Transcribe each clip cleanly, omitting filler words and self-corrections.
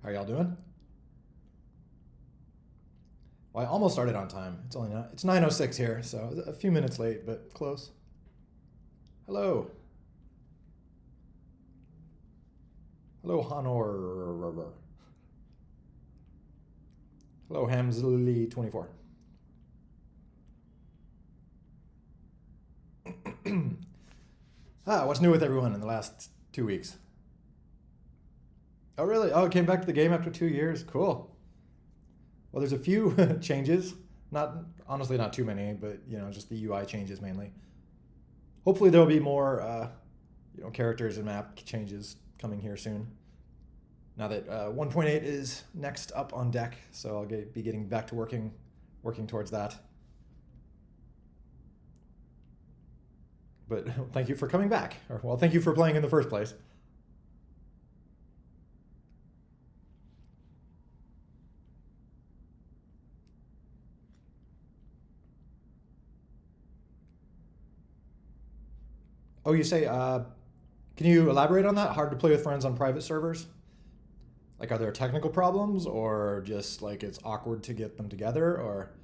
How y'all doing? Well, I almost started on time. It's only not, it's 9:06 here, so a few minutes late, but close. Hello. Hello, Honor. Hello, Hamsley24. What's new with everyone in the last 2 weeks? Oh, really? Oh, it came back to the game after 2 years? Cool. Well, there's a few changes. Not honestly, not too many, but just the UI changes mainly. Hopefully, there'll be more, characters and map changes coming here soon. Now that 1.8 is next up on deck, so I'll be getting back to working towards that. But thank you for coming back. Or, well, thank you for playing in the first place. Oh, you say, can you elaborate on that? Hard to play with friends on private servers? Like, are there technical problems, or just like it's awkward to get them together, or?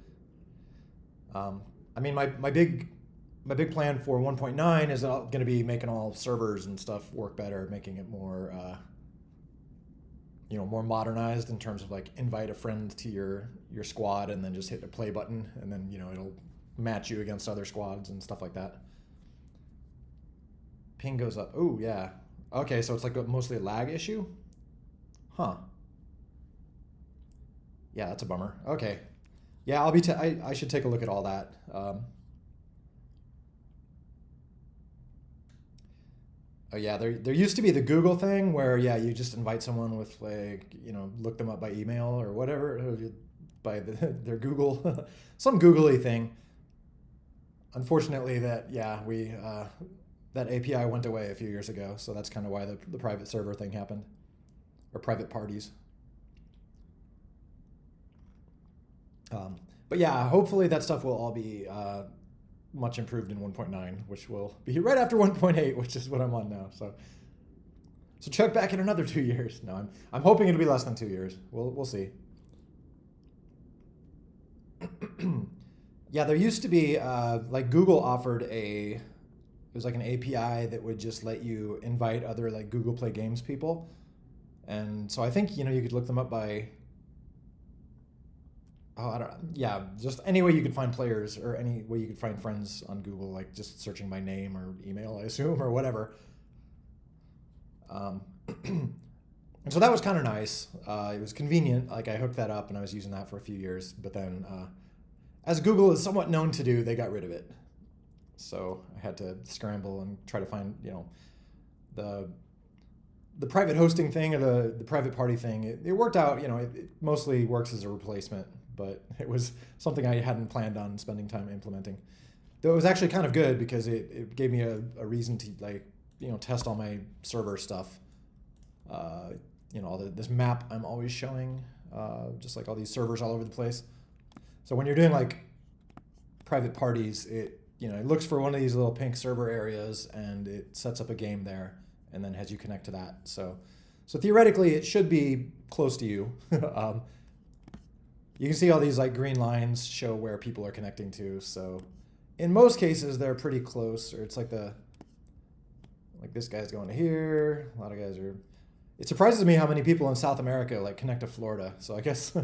I mean, my big plan for 1.9 is going to be making all servers and stuff work better, making it more, more modernized in terms of like invite a friend to your squad and then just hit the play button, and then it'll match you against other squads and stuff like that. Ping goes up. Oh yeah. Okay, so it's like mostly a lag issue. Huh. Yeah, that's a bummer. Okay. Yeah, I should take a look at all that. Oh yeah, there used to be the Google thing where yeah you just invite someone with like look them up by email or whatever by their Google some googly thing. Unfortunately, that yeah we that API went away a few years ago, so that's kind of why the private server thing happened, or private parties. Um, but yeah, hopefully that stuff will all be much improved in 1.9, which will be right after 1.8, which is what I'm on now. So check back in another 2 years. No, I'm hoping it'll be less than 2 years. We'll see. Yeah, there used to be like Google offered it was like an API that would just let you invite other like Google Play Games people, and so I think you could look them up by I don't know. Yeah, just any way you could find players or any way you could find friends on Google, like just searching by name or email, I assume, or whatever. Um, and so that was kind of nice. It was convenient. Like I hooked that up and I was using that for a few years. But then, as Google is somewhat known to do, they got rid of it. So I had to scramble and try to find, the the private hosting thing or the private party thing. It worked out. It mostly works as a replacement, but it was something I hadn't planned on spending time implementing. Though it was actually kind of good because it gave me a reason to like test all my server stuff. All this map I'm always showing, just like all these servers all over the place. So when you're doing like private parties, it looks for one of these little pink server areas and it sets up a game there and then has you connect to that. So theoretically, it should be close to you. You can see all these like green lines show where people are connecting to. So in most cases, they're pretty close, or it's like this guy's going to here. A lot of guys are. It surprises me how many people in South America like connect to Florida. So I guess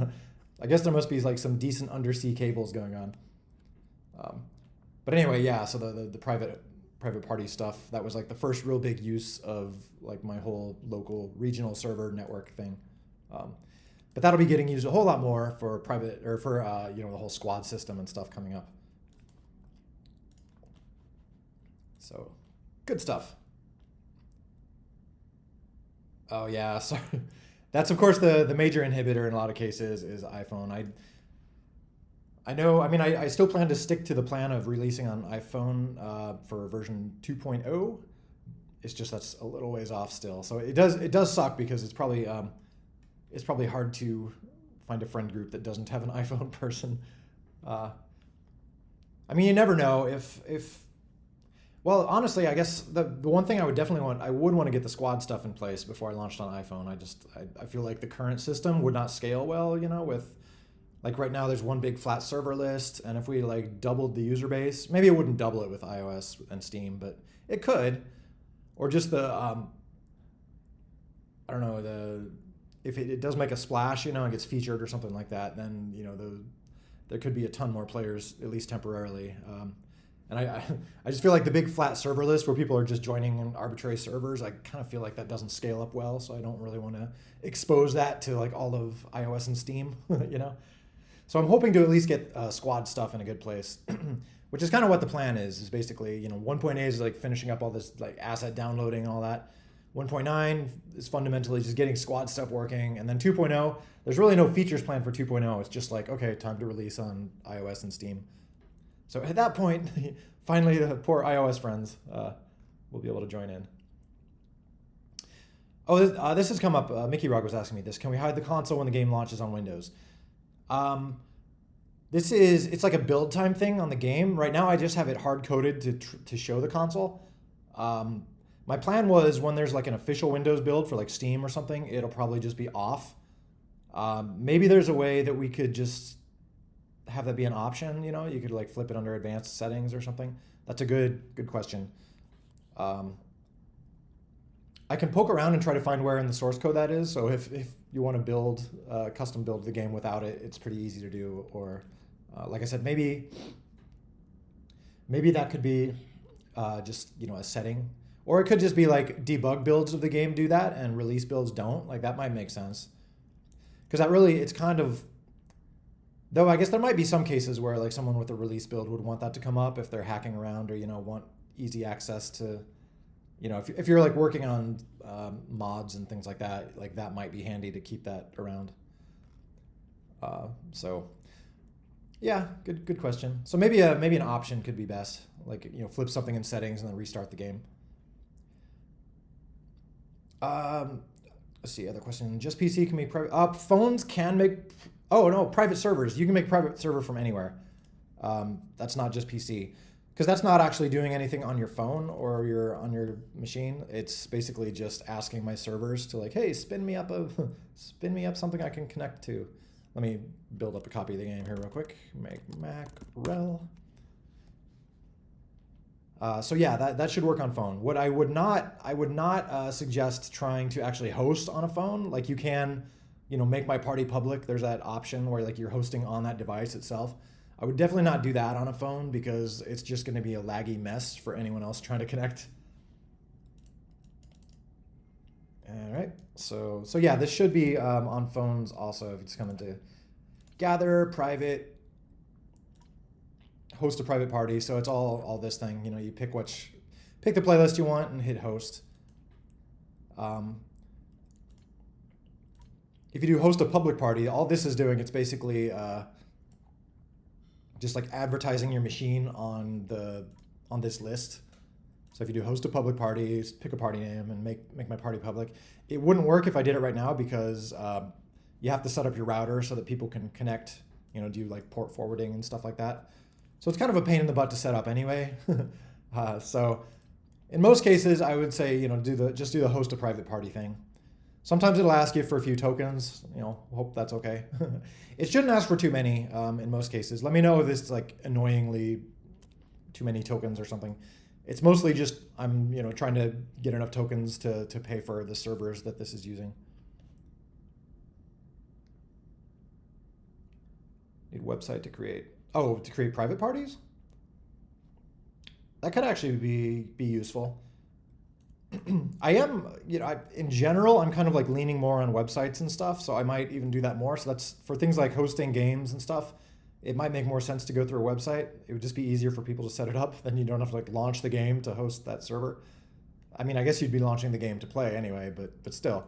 I guess there must be like some decent undersea cables going on. But anyway, yeah. So the private party stuff, that was like the first real big use of like my whole local regional server network thing. But that'll be getting used a whole lot more for private or for the whole squad system and stuff coming up. So good stuff. Oh yeah, so that's of course the major inhibitor in a lot of cases is iPhone. I know. I mean, I still plan to stick to the plan of releasing on iPhone for version 2.0. It's just that's a little ways off still. So it does suck because it's probably hard to find a friend group that doesn't have an iPhone person. Uh, I mean, you never know if Well, honestly, I guess the one thing I would definitely want, I would want to get the squad stuff in place before I launched on iPhone. I feel like the current system would not scale well, with like right now there's one big flat server list, and if we like doubled the user base, maybe it wouldn't double it with iOS and Steam, but it could, or just the I don't know, if it does make a splash, and gets featured or something like that, then there could be a ton more players at least temporarily. And I just feel like the big flat server list where people are just joining in arbitrary servers, I kind of feel like that doesn't scale up well. So I don't really want to expose that to like all of iOS and Steam, So I'm hoping to at least get squad stuff in a good place, which is kind of what the plan is basically, 1.8 is like finishing up all this like asset downloading and all that. 1.9 is fundamentally just getting squad stuff working. And then 2.0, there's really no features planned for 2.0. It's just like, okay, time to release on iOS and Steam. So at that point, finally, the poor iOS friends will be able to join in. Oh, this has come up. Mickey Rog was asking me this. Can we hide the console when the game launches on Windows? It's like a build time thing on the game. Right now, I just have it hard-coded to show the console. My plan was when there's like an official Windows build for like Steam or something, it'll probably just be off. Maybe there's a way that we could just have that be an option, you could like flip it under advanced settings or something. That's a good question. I can poke around and try to find where in the source code that is. So if you want to build custom build the game without it, it's pretty easy to do. Or like I said, maybe that could be just a setting, or it could just be like debug builds of the game do that and release builds don't. Like that might make sense, because it's kind of. Though I guess there might be some cases where like someone with a release build would want that to come up if they're hacking around or want easy access to, if you're like working on mods and things like that might be handy to keep that around. So yeah, good question. So maybe an option could be best, like flip something in settings and then restart the game. Let's see, other question. Just PC can make private. Phones can make. Oh no, private servers. You can make private server from anywhere. That's not just PC, because that's not actually doing anything on your phone or on your machine. It's basically just asking my servers to like, hey, spin me up something I can connect to. Let me build up a copy of the game here real quick. Make Mac rel. So yeah, that should work on phone. What I would not suggest trying to actually host on a phone. Like you can. Make my party public. There's that option where like you're hosting on that device itself. I would definitely not do that on a phone because it's just going to be a laggy mess for anyone else trying to connect. All right. So yeah, this should be on phones also. If it's coming to gather, private, host a private party. So it's all this thing. You pick the playlist you want and hit host. If you do host a public party, all this is doing, it's basically just like advertising your machine on this list. So if you do host a public party, pick a party name and make my party public. It wouldn't work if I did it right now because you have to set up your router so that people can connect, do like port forwarding and stuff like that. So it's kind of a pain in the butt to set up anyway. So in most cases, I would say, just do the host a private party thing. Sometimes it'll ask you for a few tokens, hope that's okay. It shouldn't ask for too many in most cases. Let me know if it's like annoyingly too many tokens or something. It's mostly just I'm trying to get enough tokens to pay for the servers that this is using. Need website to create. Oh, to create private parties? That could actually be useful. I am, in general, I'm kind of like leaning more on websites and stuff, so I might even do that more. So that's for things like hosting games and stuff. It might make more sense to go through a website. It would just be easier for people to set it up. Then you don't have to like launch the game to host that server. I mean, I guess you'd be launching the game to play anyway, but still.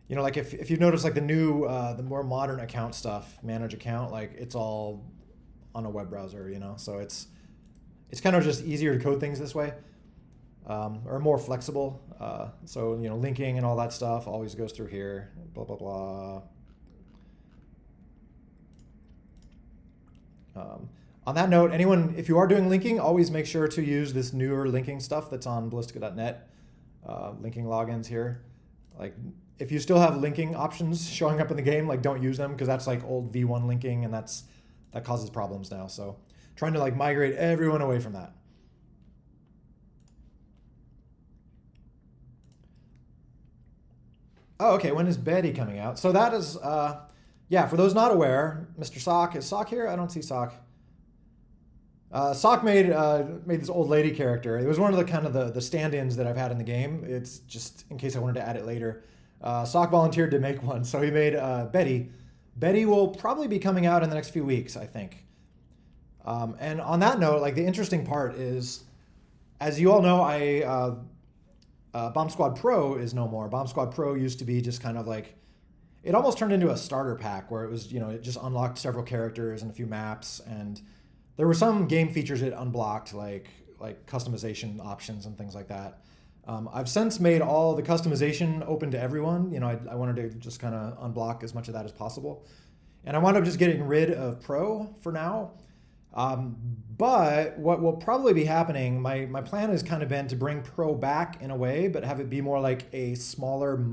Like if you've noticed like the new, the more modern account stuff, manage account, like it's all on a web browser, so it's kind of just easier to code things this way. Or more flexible. So, linking and all that stuff always goes through here, blah, blah, blah. On that note, anyone, if you are doing linking, always make sure to use this newer linking stuff that's on Ballistica.net, linking logins here. Like, if you still have linking options showing up in the game, like don't use them because that's like old V1 linking and that causes problems now. So trying to like migrate everyone away from that. Oh, okay. When is Betty coming out? So that is, yeah. For those not aware, Mr. Sock, is Sock here? I don't see Sock. Sock made this old lady character. It was one of the kind of the stand-ins that I've had in the game. It's just in case I wanted to add it later. Sock volunteered to make one, so he made Betty. Betty will probably be coming out in the next few weeks, I think. And on that note, like the interesting part is, as you all know, Bomb Squad Pro is no more. Bomb Squad Pro used to be just kind of like, it almost turned into a starter pack where it was, it just unlocked several characters and a few maps, and there were some game features it unblocked, like customization options and things like that. I've since made all the customization open to everyone. I wanted to just kind of unblock as much of that as possible. And I wound up just getting rid of Pro for now. But what will probably be happening, my plan has kind of been to bring Pro back in a way, but have it be more like a smaller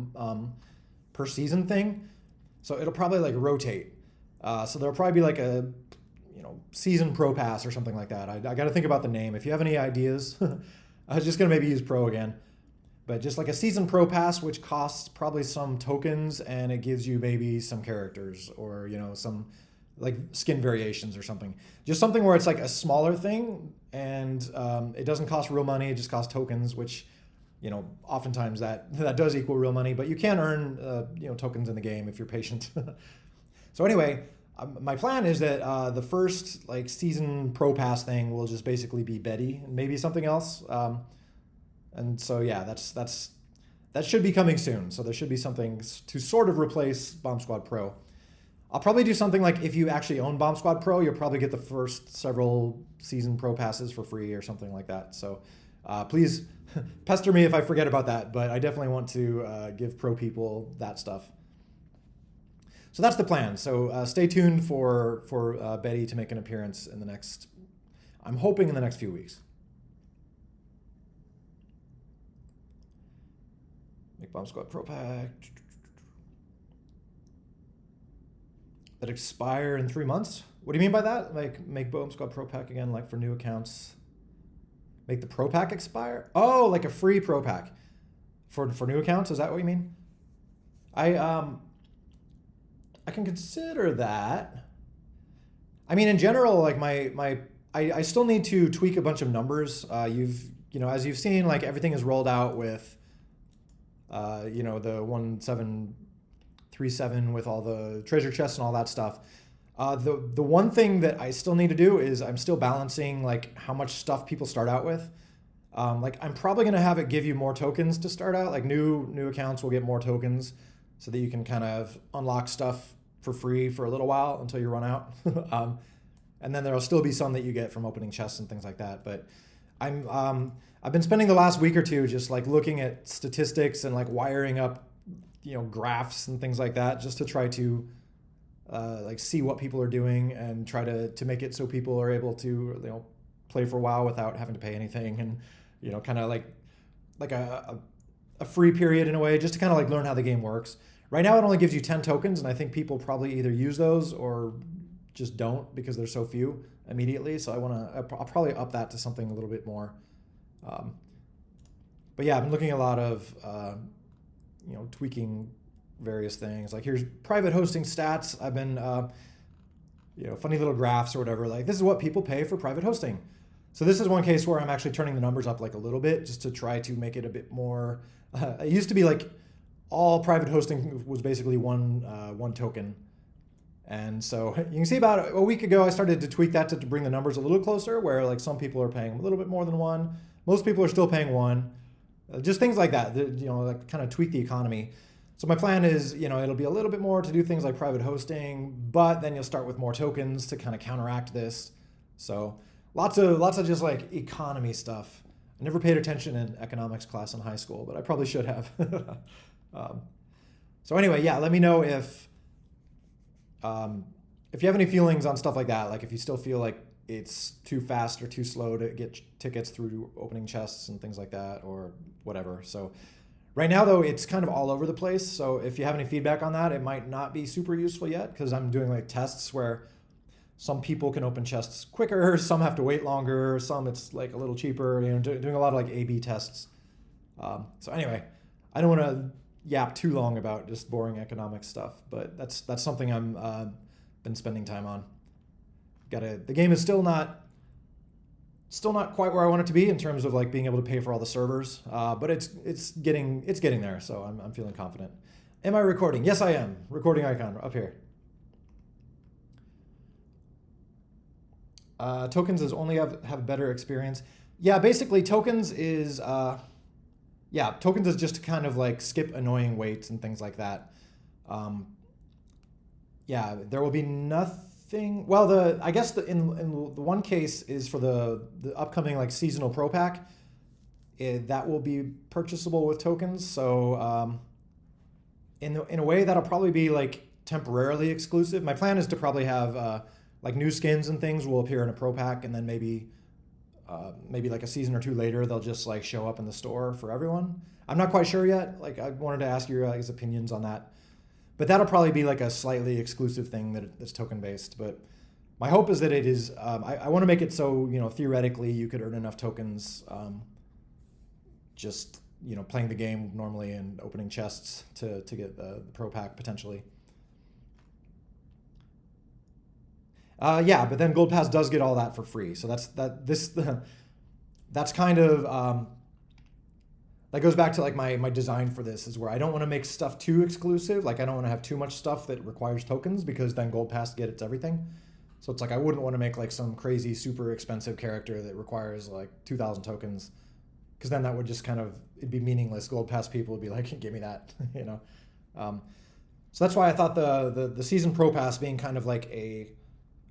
per season thing. So it'll probably like rotate. So there'll probably be like a season Pro Pass or something like that. I got to think about the name. If you have any ideas, I was just going to maybe use Pro again. But just like a season Pro Pass, which costs probably some tokens and it gives you maybe some characters or, some like skin variations or something. Just something where it's like a smaller thing and it doesn't cost real money. It just costs tokens, which, oftentimes that does equal real money. But you can earn, tokens in the game if you're patient. So anyway, my plan is that the first like season Pro Pass thing will just basically be Betty and maybe something else. And so yeah, that should be coming soon. So there should be something to sort of replace Bomb Squad Pro. I'll probably do something like if you actually own Bomb Squad Pro, you'll probably get the first several season Pro Passes for free or something like that. So please pester me if I forget about that, but I definitely want to give Pro people that stuff. So that's the plan. So stay tuned for Betty to make an appearance in the next, I'm hoping in the next few weeks. Make Bomb Squad Pro Pack. That expire in 3 months? What do you mean by that? Like make Bomb Squad Pro Pack again, like for new accounts. Make the Pro Pack expire? Oh, like a free Pro Pack for new accounts? Is that what you mean? I can consider that. I mean, in general, like I still need to tweak a bunch of numbers. As you've seen, like everything is rolled out with, the 1737 with all the treasure chests and all that stuff. The one thing that I still need to do is I'm still balancing like how much stuff people start out with. Like I'm probably gonna have it give you more tokens to start out. Like new accounts will get more tokens so that you can kind of unlock stuff for free for a little while until you run out. And then there'll still be some that you get from opening chests and things like that. But I've been spending the last week or two just like looking at statistics and like wiring up, graphs and things like that, just to try to like see what people are doing and try to make it so people are able to play for a while without having to pay anything, and kind of like a free period in a way, just to kind of like learn how the game works. Right now it only gives you 10 tokens, and I think people probably either use those or just don't because there's so few immediately. So I'll probably up that to something a little bit more. But yeah, I've been looking at a lot of tweaking various things. Like here's private hosting stats. I've been funny little graphs or whatever. Like this is what people pay for private hosting. So this is one case where I'm actually turning the numbers up like a little bit just to try to make it a bit more. It used to be like all private hosting was basically one token. And so you can see about a week ago, I started to tweak that to bring the numbers a little closer, where like some people are paying a little bit more than one. Most people are still paying one. Just things like that, like kind of tweak the economy. So my plan is, it'll be a little bit more to do things like private hosting, but then you'll start with more tokens to kind of counteract this. So lots of just like economy stuff. I never paid attention in economics class in high school, but I probably should have. So anyway, yeah, let me know if you have any feelings on stuff like that. Like if you still feel like it's too fast or too slow to get tickets through opening chests and things like that, or whatever. So right now, though, it's kind of all over the place. So if you have any feedback on that, it might not be super useful yet, because I'm doing like tests where some people can open chests quicker, some have to wait longer, some it's like a little cheaper. Doing a lot of like A/B tests. So anyway, I don't want to yap too long about just boring economic stuff, but that's something I'm been spending time on. The game is still not quite where I want it to be in terms of like being able to pay for all the servers, but it's getting there. So I'm feeling confident. Am I recording? Yes, I am. Recording icon up here. Tokens is only have a better experience. Yeah, basically tokens is tokens is just to kind of like skip annoying waits and things like that. There will be nothing. Well, I guess in the one case is for the upcoming like seasonal pro pack. That will be purchasable with tokens. So in a way that'll probably be like temporarily exclusive. My plan is to probably have like new skins and things will appear in a pro pack, and then maybe like a season or two later they'll just like show up in the store for everyone. I'm not quite sure yet. Like I wanted to ask your guys' opinions on that. But that'll probably be like a slightly exclusive thing that's token based. But my hope is that it is. I want to make it so theoretically you could earn enough tokens, just playing the game normally and opening chests to get the pro pack potentially. But then Gold Pass does get all that for free. So that's kind of. That goes back to like my design for this is where I don't want to make stuff too exclusive. Like I don't want to have too much stuff that requires tokens, because then Gold Pass gets everything. So it's like I wouldn't want to make like some crazy super expensive character that requires like 2,000 tokens, because then that would just it'd be meaningless. Gold Pass people would be like, give me that, So that's why I thought the season pro pass being kind of like a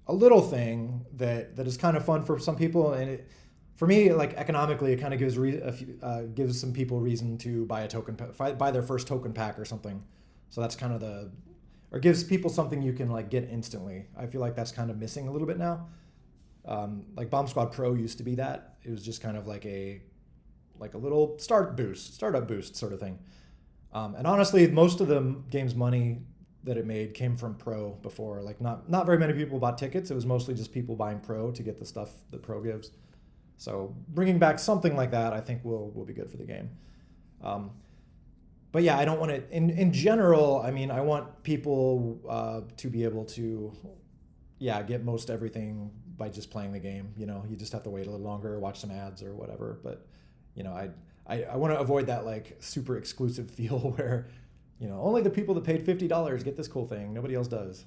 little thing that is kind of fun for some people, and for me, like economically, it kind of gives some people reason to buy a token, buy their first token pack or something. So that's kind of or gives people something you can like get instantly. I feel like that's kind of missing a little bit now. Like Bomb Squad Pro used to be that. It was just kind of like a little startup boost sort of thing. And honestly, most of the game's money that it made came from Pro before. Like not very many people bought tickets. It was mostly just people buying Pro to get the stuff that Pro gives. So bringing back something like that, I think will be good for the game. But yeah, I don't want it in general. I mean, I want people to be able to, get most everything by just playing the game. You just have to wait a little longer, watch some ads or whatever. But I want to avoid that like super exclusive feel where, only the people that paid $50 get this cool thing. Nobody else does.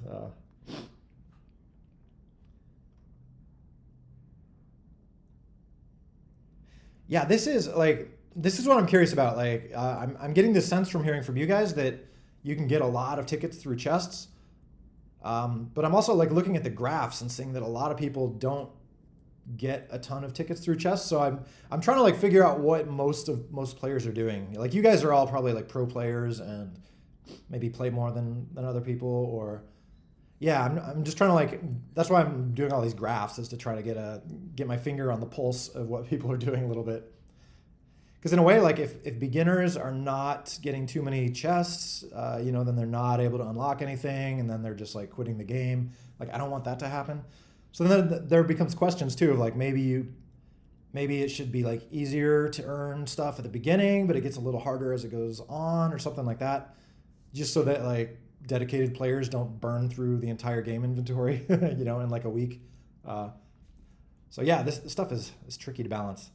This is what I'm curious about. Like, I'm getting this sense from hearing from you guys that you can get a lot of tickets through chests. But I'm also like looking at the graphs and seeing that a lot of people don't get a ton of tickets through chests. So I'm trying to like figure out what most players are doing. Like you guys are all probably like pro players and maybe play more than other people, or I'm just trying to like, that's why I'm doing all these graphs, is to try to get my finger on the pulse of what people are doing a little bit. Because in a way, like if beginners are not getting too many chests, then they're not able to unlock anything, and then they're just like quitting the game. Like I don't want that to happen. So then there becomes questions too of like maybe it should be like easier to earn stuff at the beginning, but it gets a little harder as it goes on, or something like that, just so that like dedicated players don't burn through the entire game inventory, in like a week. This stuff is tricky to balance.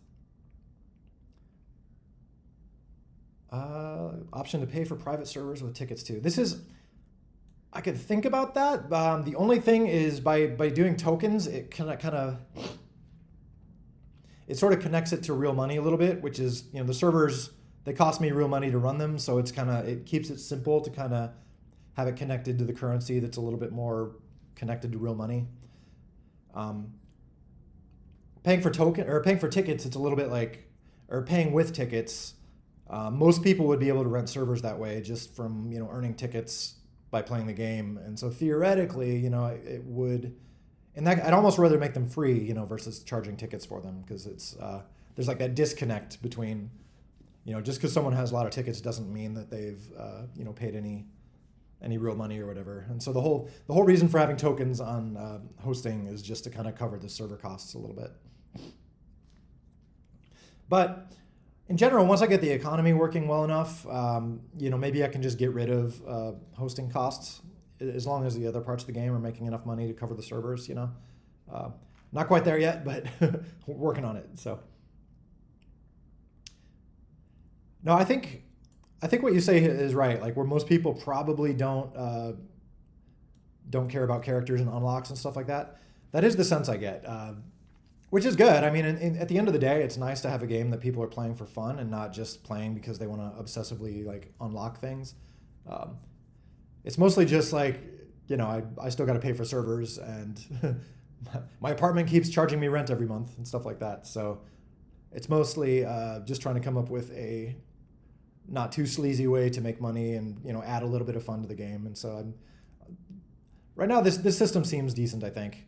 Option to pay for private servers with tickets too. I could think about that. The only thing is by doing tokens, it it sort of connects it to real money a little bit, which is, the servers, they cost me real money to run them. So it keeps it simple to kind of have it connected to the currency that's a little bit more connected to real money. Paying for tickets, it's a little bit like, or paying with tickets. Most people would be able to rent servers that way, just from earning tickets by playing the game. And so theoretically, it And that I'd almost rather make them free, versus charging tickets for them, because it's there's like that disconnect between, just because someone has a lot of tickets doesn't mean that they've paid any real money or whatever. And so the whole reason for having tokens on hosting is just to kind of cover the server costs a little bit. But in general, once I get the economy working well enough, maybe I can just get rid of hosting costs, as long as the other parts of the game are making enough money to cover the servers. Not quite there yet, but we're working on it. So no, I think what you say is right. Like, where most people probably don't care about characters and unlocks and stuff like that. That is the sense I get, which is good. I mean, at the end of the day, it's nice to have a game that people are playing for fun and not just playing because they want to obsessively like unlock things. It's mostly just like, I still got to pay for servers, and my apartment keeps charging me rent every month and stuff like that. So it's mostly just trying to come up with a not too sleazy way to make money and, add a little bit of fun to the game. And so right now this system seems decent, I think.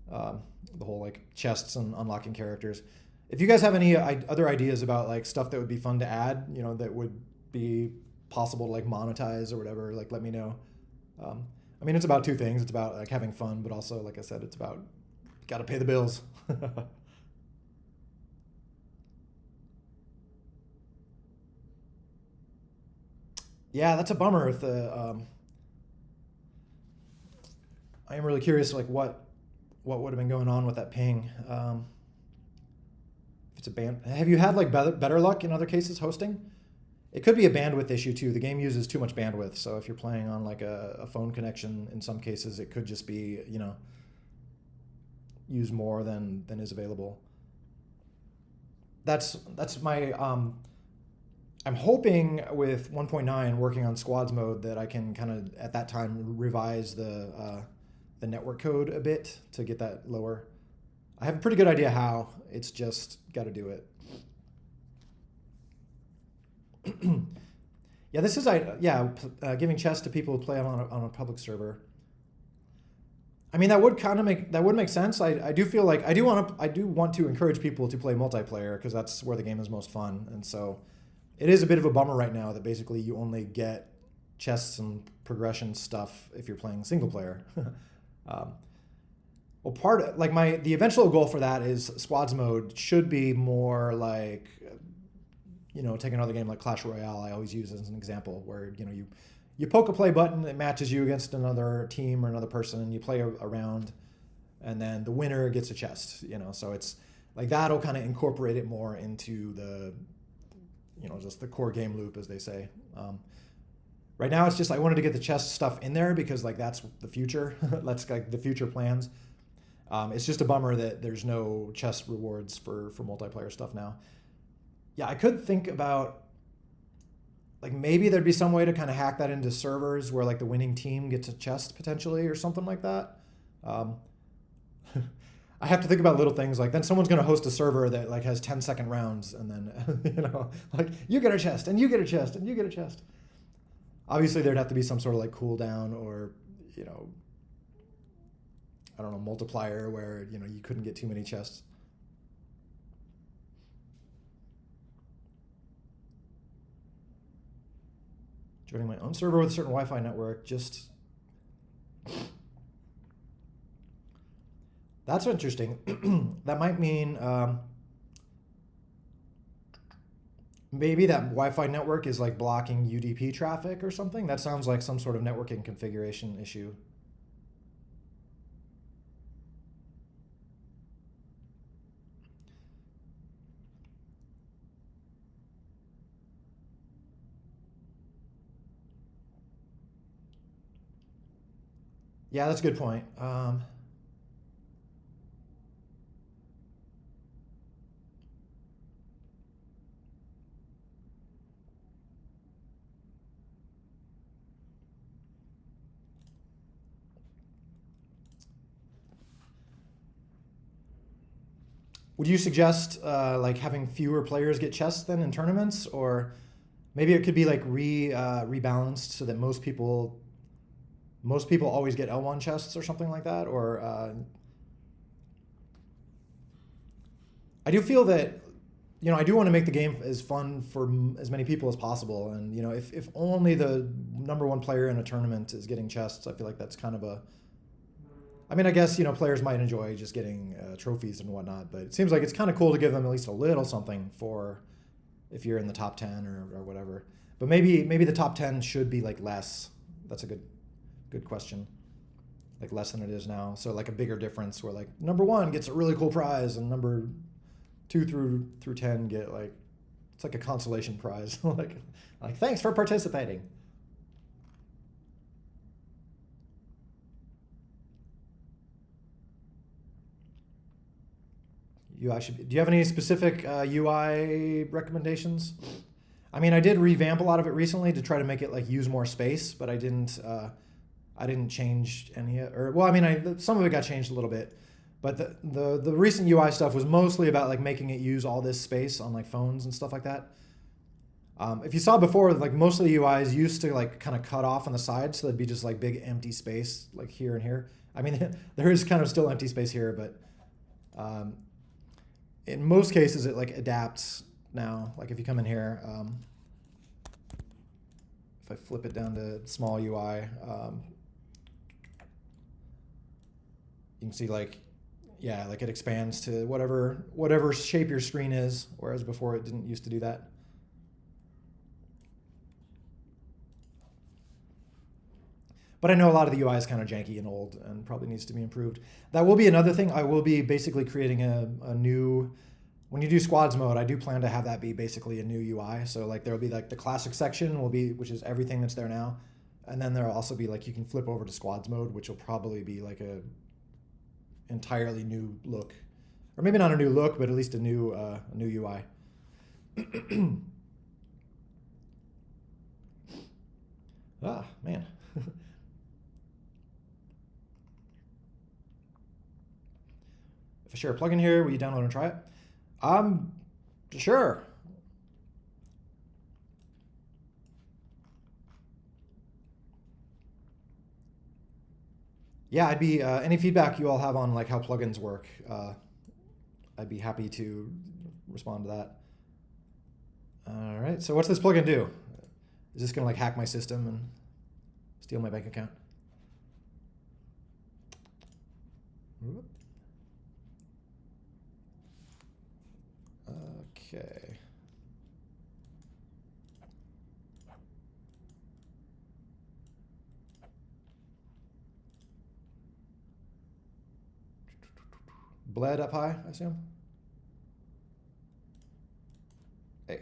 The whole like chests and unlocking characters. If you guys have any other ideas about like stuff that would be fun to add, that would be possible to like monetize or whatever, like let me know. I mean, it's about two things. It's about like having fun, but also, like I said, it's about got to pay the bills. Yeah, that's a bummer. If I am really curious, like what would have been going on with that ping. If it's a band, have you had like better luck in other cases hosting? It could be a bandwidth issue too. The game uses too much bandwidth, so if you're playing on like a phone connection, in some cases it could just be use more than is available. That's my I'm hoping with 1.9 working on squads mode that I can kind of at that time revise the network code a bit to get that lower. I have a pretty good idea how. It's just got to do it. Yeah, this is giving chess to people who play on a public server. I mean, that would make sense. I do feel like I do want to encourage people to play multiplayer, because that's where the game is most fun. And so it is a bit of a bummer right now that basically you only get chests and progression stuff if you're playing single player. Well, the eventual goal for that is squads mode should be more like, take another game like Clash Royale. I always use as an example, where you poke a play button, it matches you against another team or another person, and you play a round, and then the winner gets a chest. So it's like that'll kind of incorporate it more into the just the core game loop, as they say. Right now, it's just I wanted to get the chest stuff in there because like that's the future. That's like the future plans. It's just a bummer that there's no chest rewards for multiplayer stuff now. Yeah, I could think about like maybe there'd be some way to kind of hack that into servers where like the winning team gets a chest potentially or something like that. I have to think about little things like then someone's going to host a server that like has 10-second rounds, and then like you get a chest and you get a chest and you get a chest. Obviously, there'd have to be some sort of like cooldown or I don't know, multiplier where you couldn't get too many chests. Joining my own server with a certain Wi-Fi network, just that's interesting. That might mean maybe that Wi-Fi network is like blocking UDP traffic or something. That sounds like some sort of networking configuration issue. Yeah, that's a good point. Would you suggest like having fewer players get chests then in tournaments, or maybe it could be like rebalanced so that most people always get L1 chests or something like that, or I do feel that, I do want to make the game as fun for as many people as possible. And, if only the number one player in a tournament is getting chests, I feel like that's kind of I guess, players might enjoy just getting trophies and whatnot, but it seems like it's kind of cool to give them at least a little something for if you're in the top 10 or whatever. But maybe the top 10 should be like less. That's a good question. Like less than it is now. So like a bigger difference where like number 1 gets a really cool prize and number 2 through 10 get like, it's like a consolation prize. like thanks for participating. UI should be, do you have any specific UI recommendations? I did revamp a lot of it recently to try to make it like use more space, but I didn't change any, some of it got changed a little bit, but the recent UI stuff was mostly about like making it use all this space on like phones and stuff like that. If you saw before, like most of the UIs used to like kind of cut off on the sides, so there'd be just like big empty space like here and here. There is kind of still empty space here, but in most cases it like adapts now. Like if you come in here, if I flip it down to small UI, you can see like it expands to whatever shape your screen is, whereas before it didn't used to do that. But I know a lot of the UI is kind of janky and old and probably needs to be improved. That will be another thing. I will be basically creating a new, when you do squads mode, I do plan to have that be basically a new UI. So like there will be like the classic section which is everything that's there now. And then there'll also be like, you can flip over to squads mode, which will probably be like a entirely new look, or maybe not a new look, but at least a new UI. Ah, man. If I share a plugin here, will you download and try it? Sure. Yeah, I'd be any feedback you all have on like how plugins work. I'd be happy to respond to that. All right. So what's this plugin do? Is this gonna like hack my system and steal my bank account? Okay. Bled up high, I assume. Hey.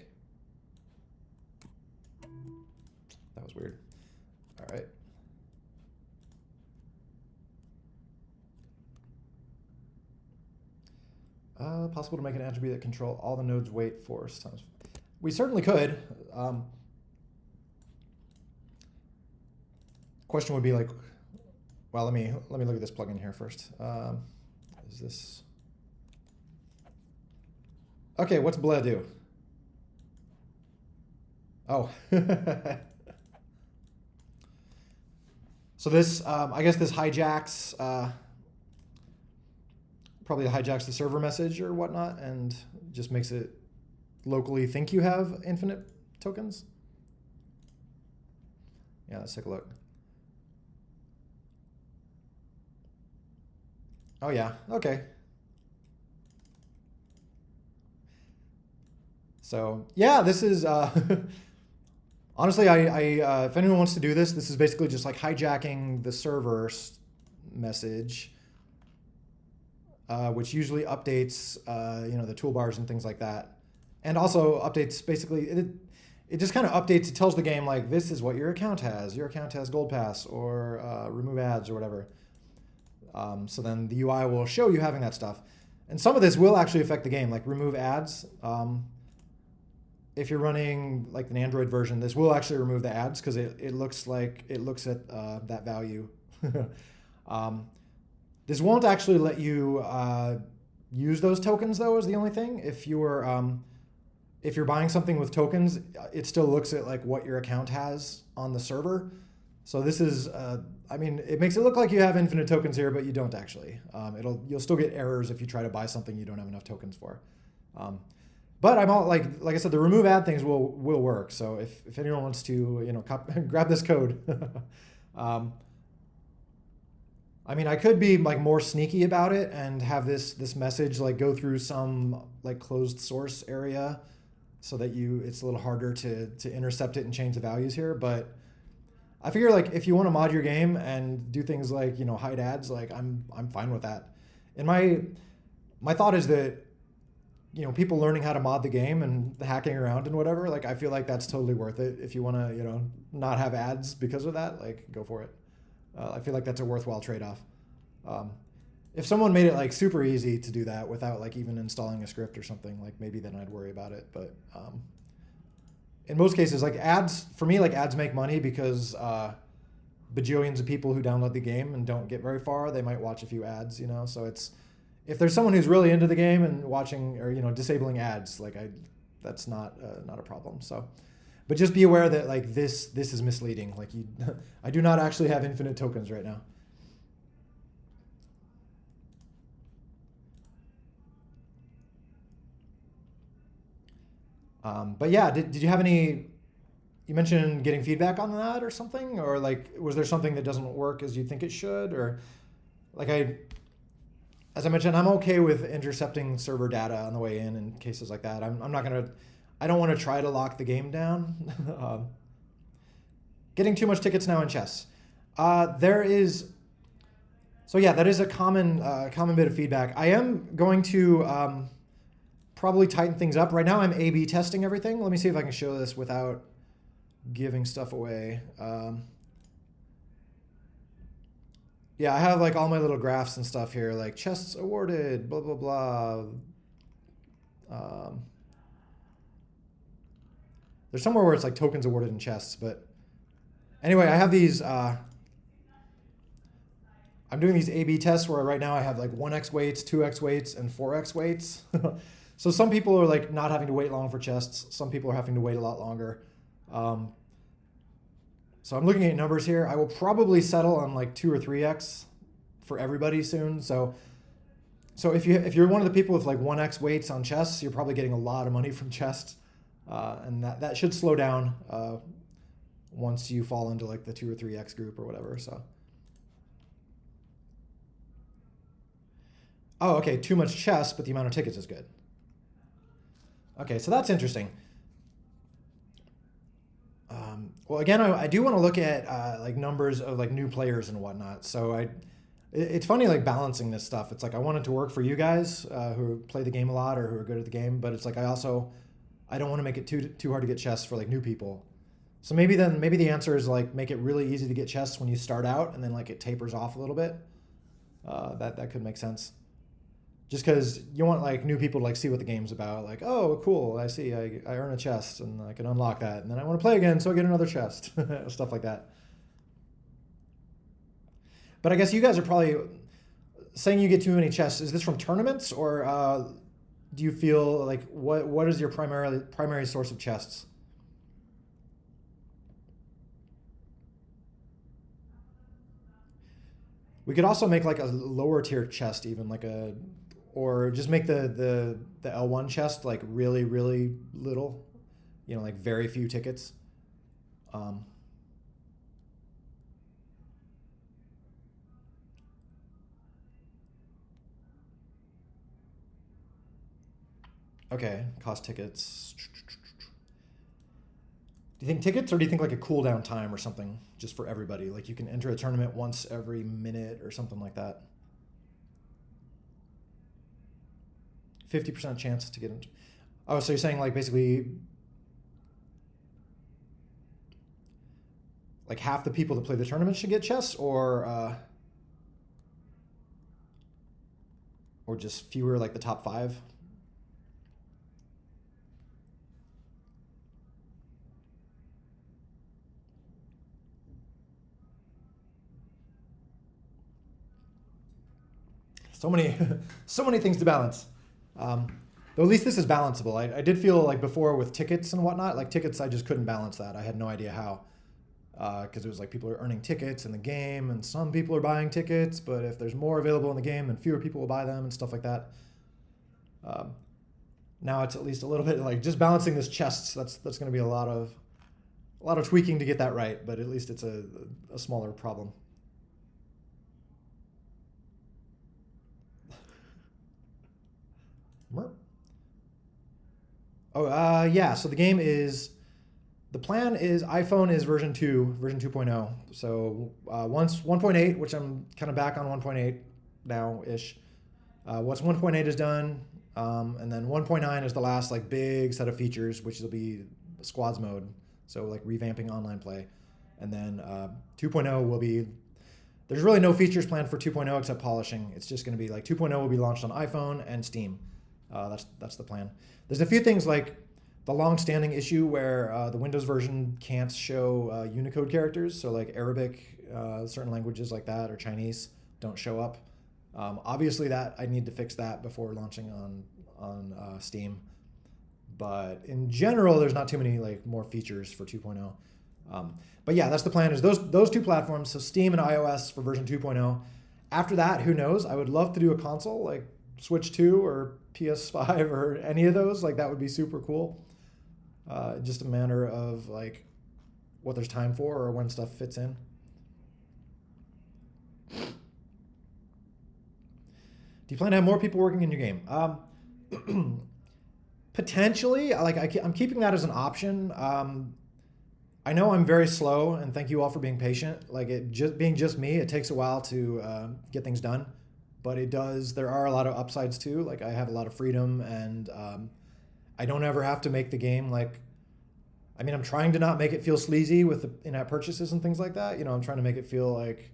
That was weird. All right. Possible to make an attribute that control all the nodes' weight force times. We certainly could. Question would be like, well, let me look at this plugin here first. Is this okay? What's Bled do? Oh, so this I guess this hijacks. Probably hijacks the server message or whatnot and just makes it locally think you have infinite tokens. Yeah, let's take a look. Oh yeah, okay. So yeah, this is honestly, I if anyone wants to do this, this is basically just like hijacking the server message. Which usually updates, the toolbars and things like that, and also updates basically. It just kind of updates. It tells the game like this is what your account has. Your account has Gold Pass or remove ads or whatever. So then the UI will show you having that stuff, and some of this will actually affect the game, like remove ads. If you're running like an Android version, this will actually remove the ads because it looks at that value. This won't actually let you use those tokens, though, is the only thing. If you're buying something with tokens, it still looks at like what your account has on the server. So this is, it makes it look like you have infinite tokens here, but you don't actually. You'll still get errors if you try to buy something you don't have enough tokens for. Um, but I'm all like I said, the remove ad things will work. So if anyone wants to, you know, grab this code. um, I mean, I could be like more sneaky about it and have this message like go through some like closed source area, so that it's a little harder to intercept it and change the values here. But I figure like if you want to mod your game and do things like, you know, hide ads, like I'm fine with that. And my thought is that, you know, people learning how to mod the game and hacking around and whatever, like I feel like that's totally worth it. If you want to, you know, not have ads because of that, like go for it. I feel like that's a worthwhile trade-off. Um, if someone made it like super easy to do that without like even installing a script or something, like maybe then I'd worry about it. But in most cases, like ads, for me, like ads make money because bajillions of people who download the game and don't get very far, they might watch a few ads, you know? So it's, if there's someone who's really into the game and watching or, you know, disabling ads, like that's not a problem. So, but just be aware that like this is misleading. Like I do not actually have infinite tokens right now. But yeah, did you have any? You mentioned getting feedback on that or something, or like was there something that doesn't work as you think it should, or like as I mentioned, I'm okay with intercepting server data on the way in cases like that. I'm not gonna. I don't want to try to lock the game down. Getting too much tickets now in chess. There is. So yeah, that is a common bit of feedback. I am going to probably tighten things up. Right now I'm A/B testing everything. Let me see if I can show this without giving stuff away. Yeah, I have like all my little graphs and stuff here, like chests awarded, blah, blah, blah. There's somewhere where it's like tokens awarded in chests, but anyway, I have these, I'm doing these A/B tests where right now I have like 1x weights, 2x weights, and 4x weights. So some people are like not having to wait long for chests. Some people are having to wait a lot longer. So I'm looking at numbers here. I will probably settle on like 2 or 3x for everybody soon. So if you're one of the people with like 1x weights on chests, you're probably getting a lot of money from chests, and that should slow down once you fall into like the 2 or 3x group or whatever. So. Oh, okay. Too much chess, but the amount of tickets is good. Okay, so that's interesting. Well, again, I do want to look at like numbers of like new players and whatnot. So it's funny like balancing this stuff. It's like I want it to work for you guys who play the game a lot or who are good at the game, but it's like I don't want to make it too hard to get chess for like new people. So maybe the answer is like make it really easy to get chess when you start out, and then like it tapers off a little bit. That could make sense. Just because you want like new people to like see what the game's about, like, oh, cool, I see, I earn a chest and I can unlock that, and then I want to play again, so I get another chest, stuff like that. But I guess you guys are probably saying you get too many chests. Is this from tournaments, or do you feel like what is your primary source of chests? We could also make like a lower tier chest, even like or just make the L1 chest like really, really little, you know, like very few tickets. Okay, cost tickets. Do you think tickets, or do you think like a cooldown time or something just for everybody? Like you can enter a tournament once every minute or something like that. 50% chance to get into. Oh, so you're saying like basically like half the people that play the tournament should get chests, or just fewer, like the top 5? So many, so many things to balance. Though at least this is balanceable. I did feel like before with tickets and whatnot, like tickets, I just couldn't balance that. I had no idea how, because it was like people are earning tickets in the game, and some people are buying tickets, but if there's more available in the game, then fewer people will buy them and stuff like that. Now it's at least a little bit like just balancing this chests. That's going to be a lot of tweaking to get that right, but at least it's a smaller problem. Oh, yeah. So the plan is iPhone is version 2, version 2.0. So once 1.8, which I'm kind of back on 1.8 now ish. Once 1.8 is done, and then 1.9 is the last like big set of features, which will be squads mode. So like revamping online play, and then 2.0 will be. There's really no features planned for 2.0 except polishing. It's just going to be like 2.0 will be launched on iPhone and Steam. That's the plan. There's a few things like the long-standing issue where the Windows version can't show Unicode characters, so like Arabic, certain languages like that, or Chinese don't show up. Obviously, that I need to fix that before launching on Steam. But in general, there's not too many like more features for 2.0. But yeah, that's the plan. Is those two platforms, so Steam and iOS for version 2.0. After that, who knows? I would love to do a console like Switch 2 or PS5 or any of those. Like that would be super cool. Just a matter of like what there's time for or when stuff fits in. Do you plan to have more people working in your game? Potentially, like I'm keeping that as an option. I know I'm very slow, and thank you all for being patient. Like it just being just me, it takes a while to get things done, but it does. There are a lot of upsides too. Like I have a lot of freedom, and I don't ever have to make the game like. I mean, I'm trying to not make it feel sleazy with the in-app purchases and things like that. You know, I'm trying to make it feel like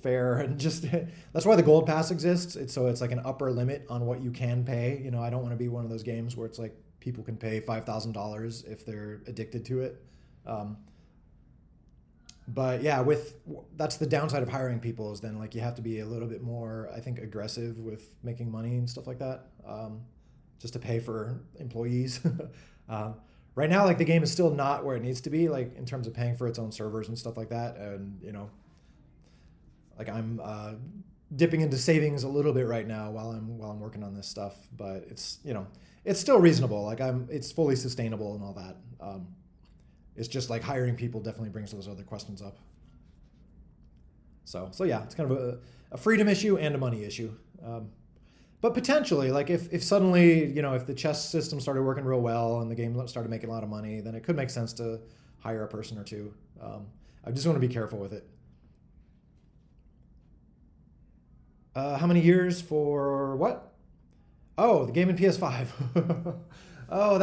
fair and just that's why the gold pass exists. It's like an upper limit on what you can pay. You know, I don't want to be one of those games where it's like people can pay $5,000 if they're addicted to it. But yeah, that's the downside of hiring people is then like you have to be a little bit more, I think, aggressive with making money and stuff like that, just to pay for employees. Right now, like the game is still not where it needs to be, like in terms of paying for its own servers and stuff like that. And you know, like I'm dipping into savings a little bit right now while I'm working on this stuff, but it's it's still reasonable. Like it's fully sustainable and all that. It's just like hiring people definitely brings those other questions up. So yeah, it's kind of a freedom issue and a money issue. But potentially, like if suddenly, if the chess system started working real well and the game started making a lot of money, then it could make sense to hire a person or two. I just want to be careful with it. How many years for what? Oh, the game in PS5. Oh,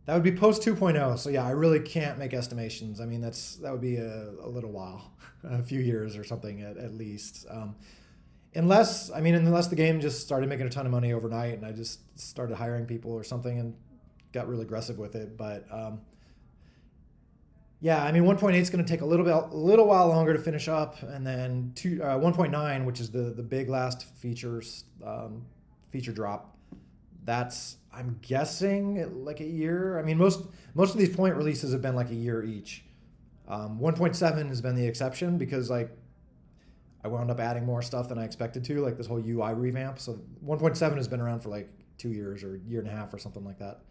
that would be post 2.0. So yeah, I really can't make estimations. I mean, that would be a little while, a few years or something at least. Unless the game just started making a ton of money overnight and I just started hiring people or something and got really aggressive with it. But yeah, I mean, 1.8 is going to take a little while longer to finish up, and then 1.9, which is the big last feature drop. That's, I'm guessing, like a year. I mean, most of these point releases have been like a year each. 1.7 has been the exception because like I wound up adding more stuff than I expected to, like this whole UI revamp. So 1.7 has been around for like 2 years or a year and a half or something like that.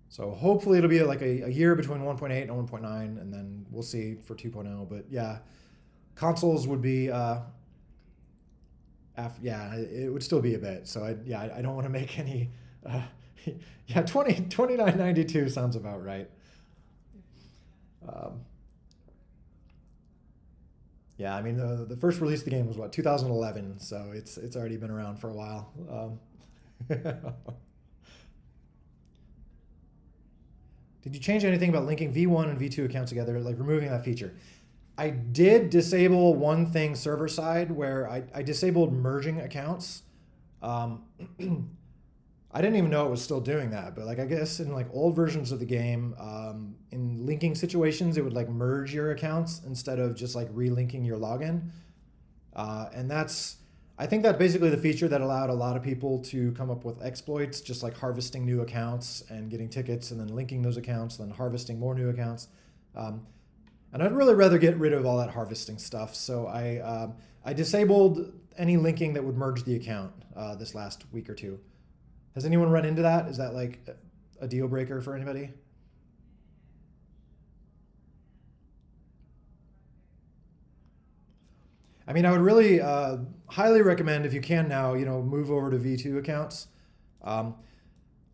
So hopefully it'll be like a year between 1.8 and 1.9, and then we'll see for 2.0. But yeah, consoles would be, it would still be a bit. So I don't want to make any, yeah, 2992 sounds about right. Yeah, I mean the first release of the game was 2011, so it's already been around for a while. Did you change anything about linking V1 and V2 accounts together, like removing that feature? I did disable one thing server side where I disabled merging accounts. I didn't even know it was still doing that, but like I guess in like old versions of the game, in linking situations, it would like merge your accounts instead of just like relinking your login. And I think that's basically the feature that allowed a lot of people to come up with exploits, just like harvesting new accounts and getting tickets and then linking those accounts, then harvesting more new accounts. And I'd really rather get rid of all that harvesting stuff. So I disabled any linking that would merge the account this last week or two. Has anyone run into that? Is that like a deal breaker for anybody? I mean, I would really highly recommend if you can now, move over to V2 accounts. Um,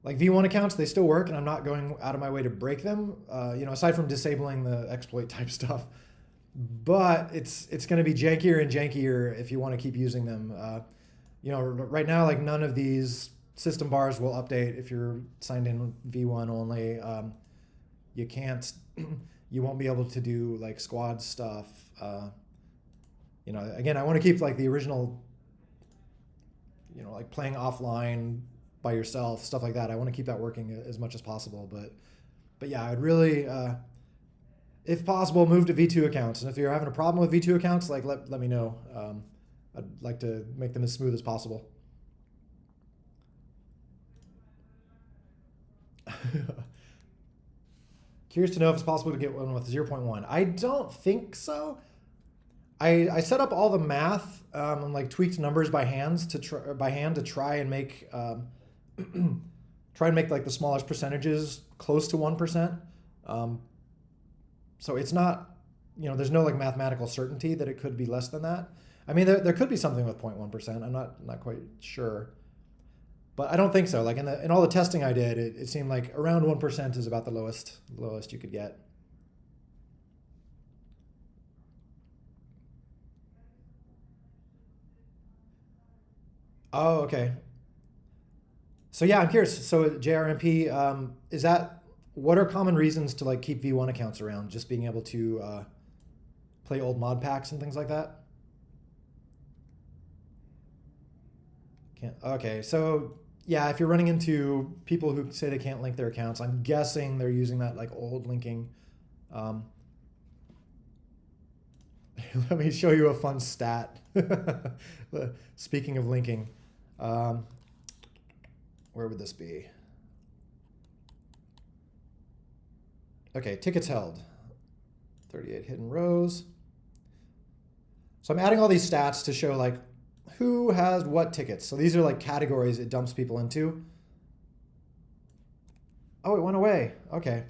like V1 accounts, they still work, and I'm not going out of my way to break them. Aside from disabling the exploit type stuff, but it's going to be jankier and jankier if you want to keep using them. Right now, like none of these system bars will update if you're signed in V1 only. You can't, you won't be able to do like squad stuff. Again, I want to keep like the original, like playing offline by yourself, stuff like that. I want to keep that working as much as possible. But yeah, I'd really, if possible, move to V2 accounts. And if you're having a problem with V2 accounts, like let me know. I'd like to make them as smooth as possible. Curious to know if it's possible to get one with 0.1. I don't think so. I set up all the math and like tweaked numbers by hand to try and make like the smallest percentages close to 1%. So it's not, there's no like mathematical certainty that it could be less than that. I mean, there could be something with 0.1%. I'm not quite sure, but I don't think so. Like in all the testing I did, it seemed like around 1% is about the lowest you could get. Oh, okay. So yeah, I'm curious. So JRMP, what are common reasons to like keep V1 accounts around? Just being able to play old mod packs and things like that? Can't. Okay, so yeah, if you're running into people who say they can't link their accounts, I'm guessing they're using that like old linking. Um, Let me show you a fun stat. Speaking of linking, um, where would this be? Okay, tickets held, 38 hidden rows. So I'm adding all these stats to show like who has what tickets. So these are like categories it dumps people into. Oh, it went away. Okay.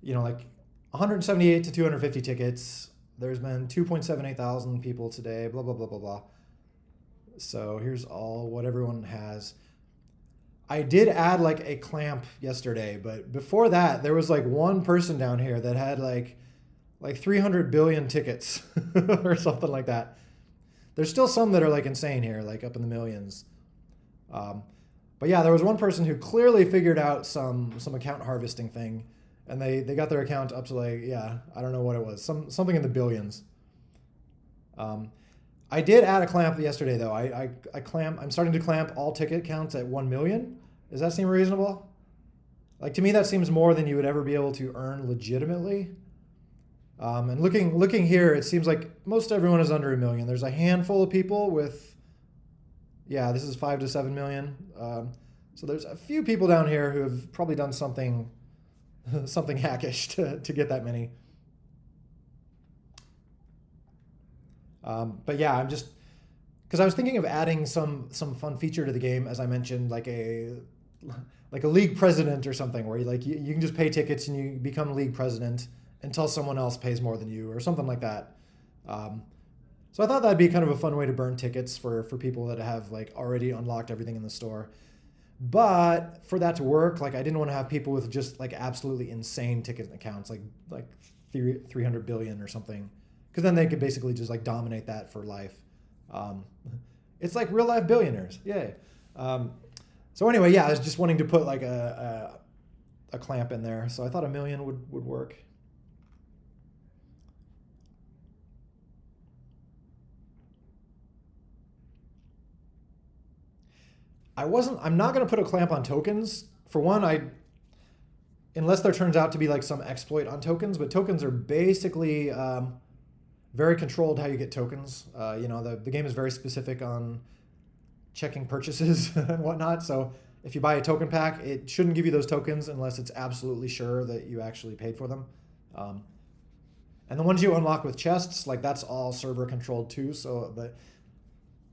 Like 178 to 250 tickets. There's been 2.78 thousand people today, blah, blah, blah, blah, blah. So here's what everyone has. I did add like a clamp yesterday, but before that, there was like one person down here that had like 300 billion tickets or something like that. There's still some that are like insane here, like up in the millions. But yeah, there was one person who clearly figured out some account harvesting thing, and they got their account up to like, yeah, I don't know what it was, something in the billions. I did add a clamp yesterday though. I'm starting to clamp all ticket counts at 1 million. Does that seem reasonable? Like to me, that seems more than you would ever be able to earn legitimately. And looking here, it seems like most everyone is under 1 million. There's a handful of people with, yeah, this is 5 to 7 million. So there's a few people down here who have probably done something hackish to get that many. But yeah, I'm just, because I was thinking of adding some fun feature to the game, as I mentioned, like a league president or something, where you can just pay tickets and you become league president until someone else pays more than you or something like that. So I thought that'd be kind of a fun way to burn tickets for people that have like already unlocked everything in the store. But for that to work, like I didn't want to have people with just like absolutely insane ticket accounts, like 300 billion or something, because then they could basically just like dominate that for life. It's like real life billionaires, yay. So anyway, yeah, I was just wanting to put like a clamp in there, so I thought 1 million would work. I'm not going to put a clamp on tokens. For one, unless there turns out to be like some exploit on tokens, but tokens are basically very controlled how you get tokens. The game is very specific on checking purchases and whatnot. So if you buy a token pack, it shouldn't give you those tokens unless it's absolutely sure that you actually paid for them. And the ones you unlock with chests, like that's all server controlled too. So,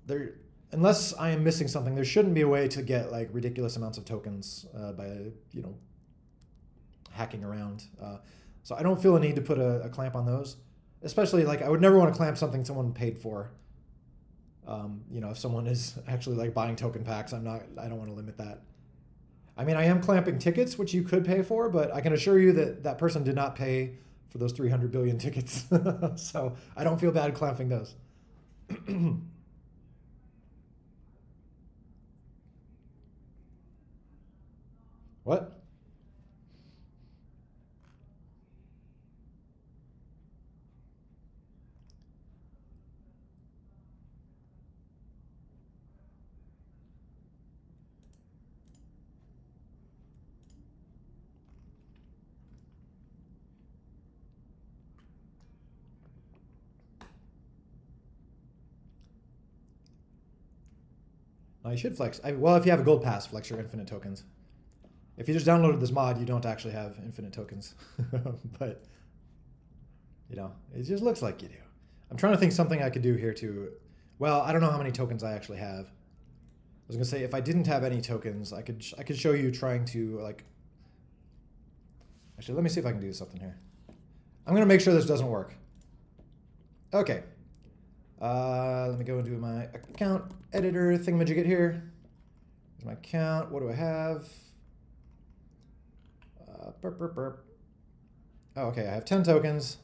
there, unless I am missing something, there shouldn't be a way to get like ridiculous amounts of tokens by hacking around. So I don't feel a need to put a clamp on those. Especially like I would never want to clamp something someone paid for. If someone is actually like buying token packs, I don't want to limit that. I mean, I am clamping tickets, which you could pay for, but I can assure you that that person did not pay for those 300 billion tickets. So I don't feel bad clamping those. What? No, you should flex. Well, if you have a gold pass, flex your infinite tokens. If you just downloaded this mod, you don't actually have infinite tokens. But, it just looks like you do. I'm trying to think something I could do here to... Well, I don't know how many tokens I actually have. I was going to say, if I didn't have any tokens, I could show you trying to, like... Actually, let me see if I can do something here. I'm going to make sure this doesn't work. Okay. Let me go into my account editor thingamajigget here. Here's my account. What do I have? Burp, burp, burp. Oh, okay, I have 10 tokens.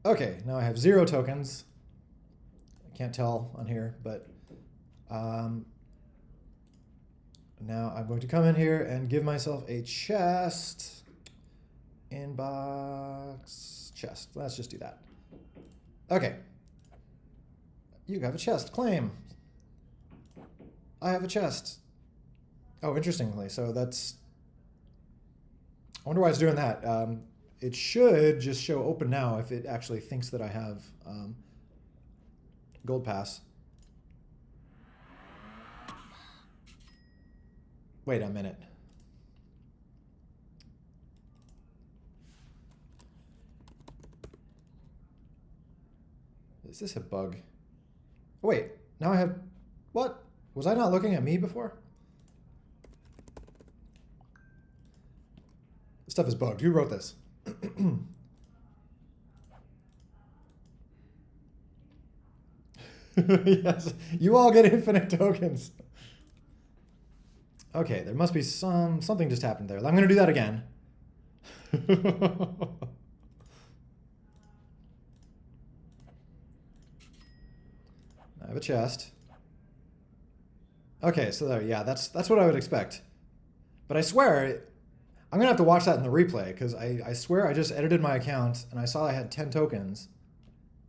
Okay, now I have 0 tokens. I can't tell on here, but now I'm going to come in here and give myself a chest. Inbox chest. Let's just do that. Okay. You have a chest. Claim. I have a chest. Oh, interestingly. So that's... I wonder why it's doing that. It should just show open now if it actually thinks that I have gold pass. Wait a minute. Is this a bug? Oh, wait, now I have... What? Was I not looking at me before? This stuff is bugged. Who wrote this? Yes, you all get infinite tokens. Okay, there must be something just happened there. I'm going to do that again. I have a chest. Okay, so there, yeah, that's what I would expect. But I swear, I'm gonna have to watch that in the replay because I swear I just edited my account and I saw I had 10 tokens,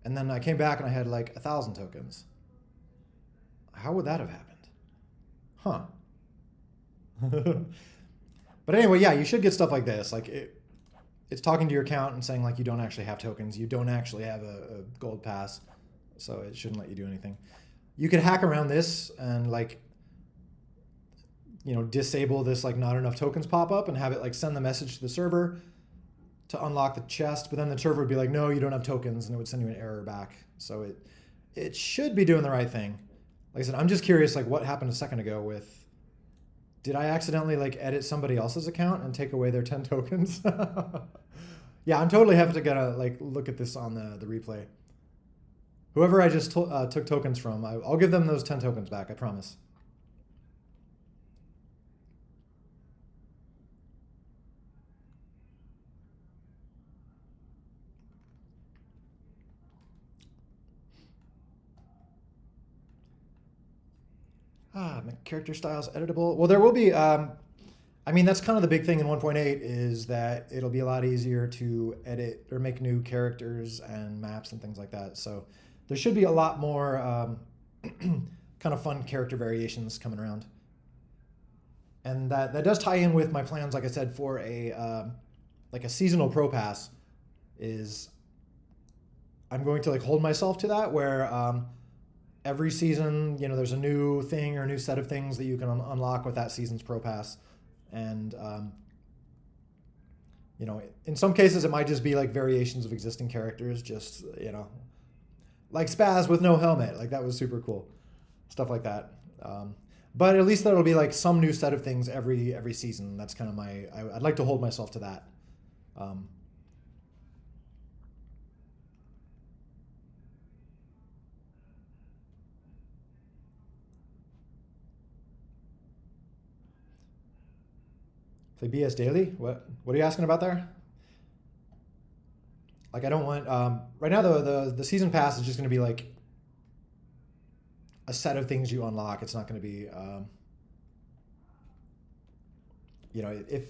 and then I came back and I had like 1,000 tokens. How would that have happened? Huh. But anyway, yeah, you should get stuff like this. Like it's talking to your account and saying like you don't actually have tokens, you don't actually have a gold pass. So it shouldn't let you do anything. You could hack around this and like, disable this like not enough tokens pop up and have it like send the message to the server to unlock the chest. But then the server would be like, no, you don't have tokens, and it would send you an error back. So it should be doing the right thing. Like I said, I'm just curious like what happened a second ago with, did I accidentally like edit somebody else's account and take away their 10 tokens? Yeah, I'm totally having to gotta like look at this on the replay. Whoever I just took tokens from, I'll give them those 10 tokens back, I promise. Make character styles editable. Well, there will be, I mean, that's kind of the big thing in 1.8 is that it'll be a lot easier to edit or make new characters and maps and things like that. So there should be a lot more kind of fun character variations coming around. And that does tie in with my plans, like I said, for a like a seasonal pro pass. Is I'm going to like hold myself to that, where every season, there's a new thing or a new set of things that you can unlock with that season's pro pass, and You know, in some cases it might just be like variations of existing characters, just, like Spaz with no helmet. Like that was super cool. Stuff like that. But at least that'll be like some new set of things every season. That's kind of I'd like to hold myself to that. Um, Play BS Daily? What are you asking about there? Like I don't want right now the season pass is just going to be like a set of things you unlock. It's not going to be if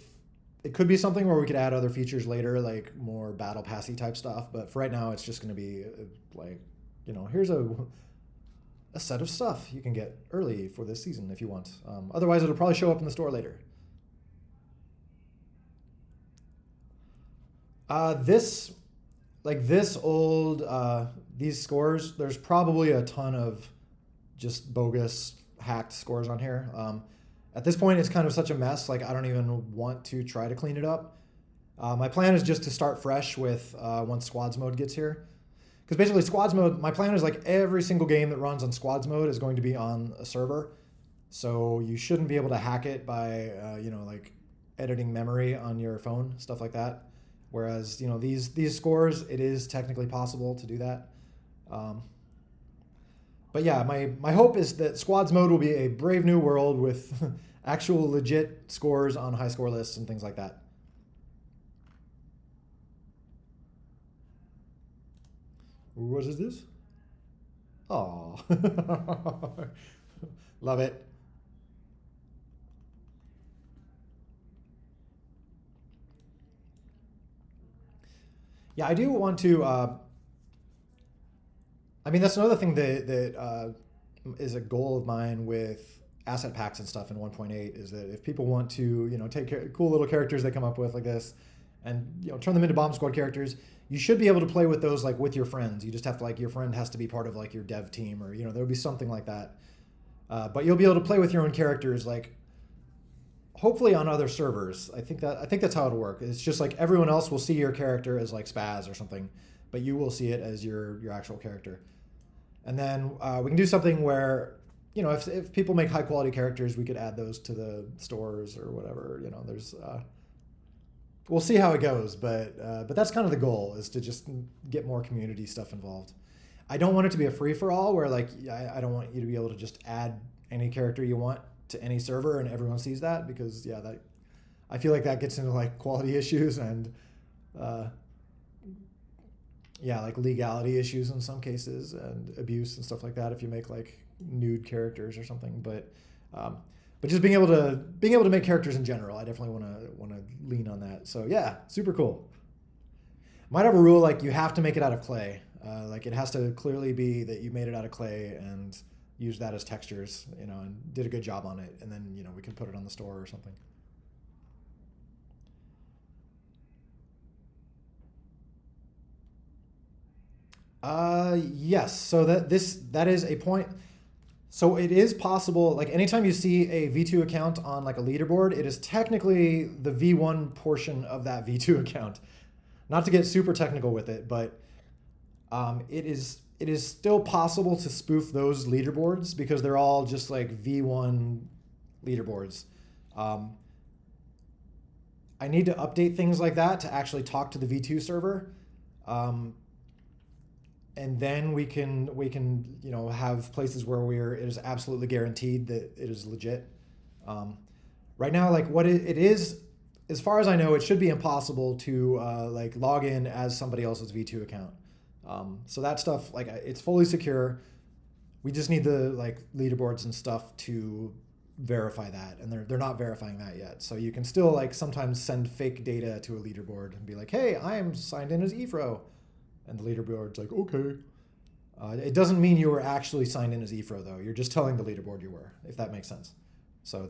it could be something where we could add other features later, like more battle passy type stuff. But for right now, it's just going to be like, here's a set of stuff you can get early for this season if you want. Otherwise, it'll probably show up in the store later. This like this old these scores. There's probably a ton of just bogus hacked scores on here. At this point, it's kind of such a mess. Like I don't even want to try to clean it up. My plan is just to start fresh with once squads mode gets here. Because basically squads mode, my plan is like every single game that runs on squads mode is going to be on a server. So you shouldn't be able to hack it by, like editing memory on your phone, stuff like that. Whereas, these scores, it is technically possible to do that. But yeah, my hope is that squads mode will be a brave new world with actual legit scores on high score lists and things like that. What is this? Oh, love it. Yeah, I do want to. I mean, that's another thing that is a goal of mine with asset packs and stuff in 1.8 is that if people want to, take cool little characters they come up with like this, and turn them into Bomb Squad characters, you should be able to play with those like with your friends. You just have to your friend has to be part of like your dev team, or there would be something like that. But you'll be able to play with your own characters like hopefully on other servers. I think that's how it'll work. It's just like everyone else will see your character as like Spaz or something, but you will see it as your actual character. And then we can do something where, if people make high quality characters, we could add those to the stores or whatever. There's we'll see how it goes, but that's kind of the goal, is to just get more community stuff involved. I don't want it to be a free for all where like I don't want you to be able to just add any character you want to any server and everyone sees that, because that I feel like that gets into like quality issues and uh, like legality issues in some cases and abuse and stuff like that if you make like nude characters or something. But just being able to make characters in general, I definitely want to lean on that. So yeah, super cool. Might have a rule like you have to make it out of clay. Like it has to clearly be that you made it out of clay and used that as textures, and did a good job on it, and then we can put it on the store or something. Yes. So that is a point. So it is possible, like anytime you see a V2 account on like a leaderboard, it is technically the V1 portion of that V2 account. Not to get super technical with it, but it is still possible to spoof those leaderboards because they're all just like V1 leaderboards. Um, I need to update things like that to actually talk to the V2 server. Um, and then we can have places where it is absolutely guaranteed that it is legit. Um, right now, like what it is, as far as I know, it should be impossible to like log in as somebody else's V2 account. So that stuff, like it's fully secure. We just need the like leaderboards and stuff to verify that, and they're not verifying that yet. So you can still like sometimes send fake data to a leaderboard and be like, "Hey, I am signed in as Efro," and the leaderboard's like, "Okay." It doesn't mean you were actually signed in as Efro though. You're just telling the leaderboard you were, if that makes sense. So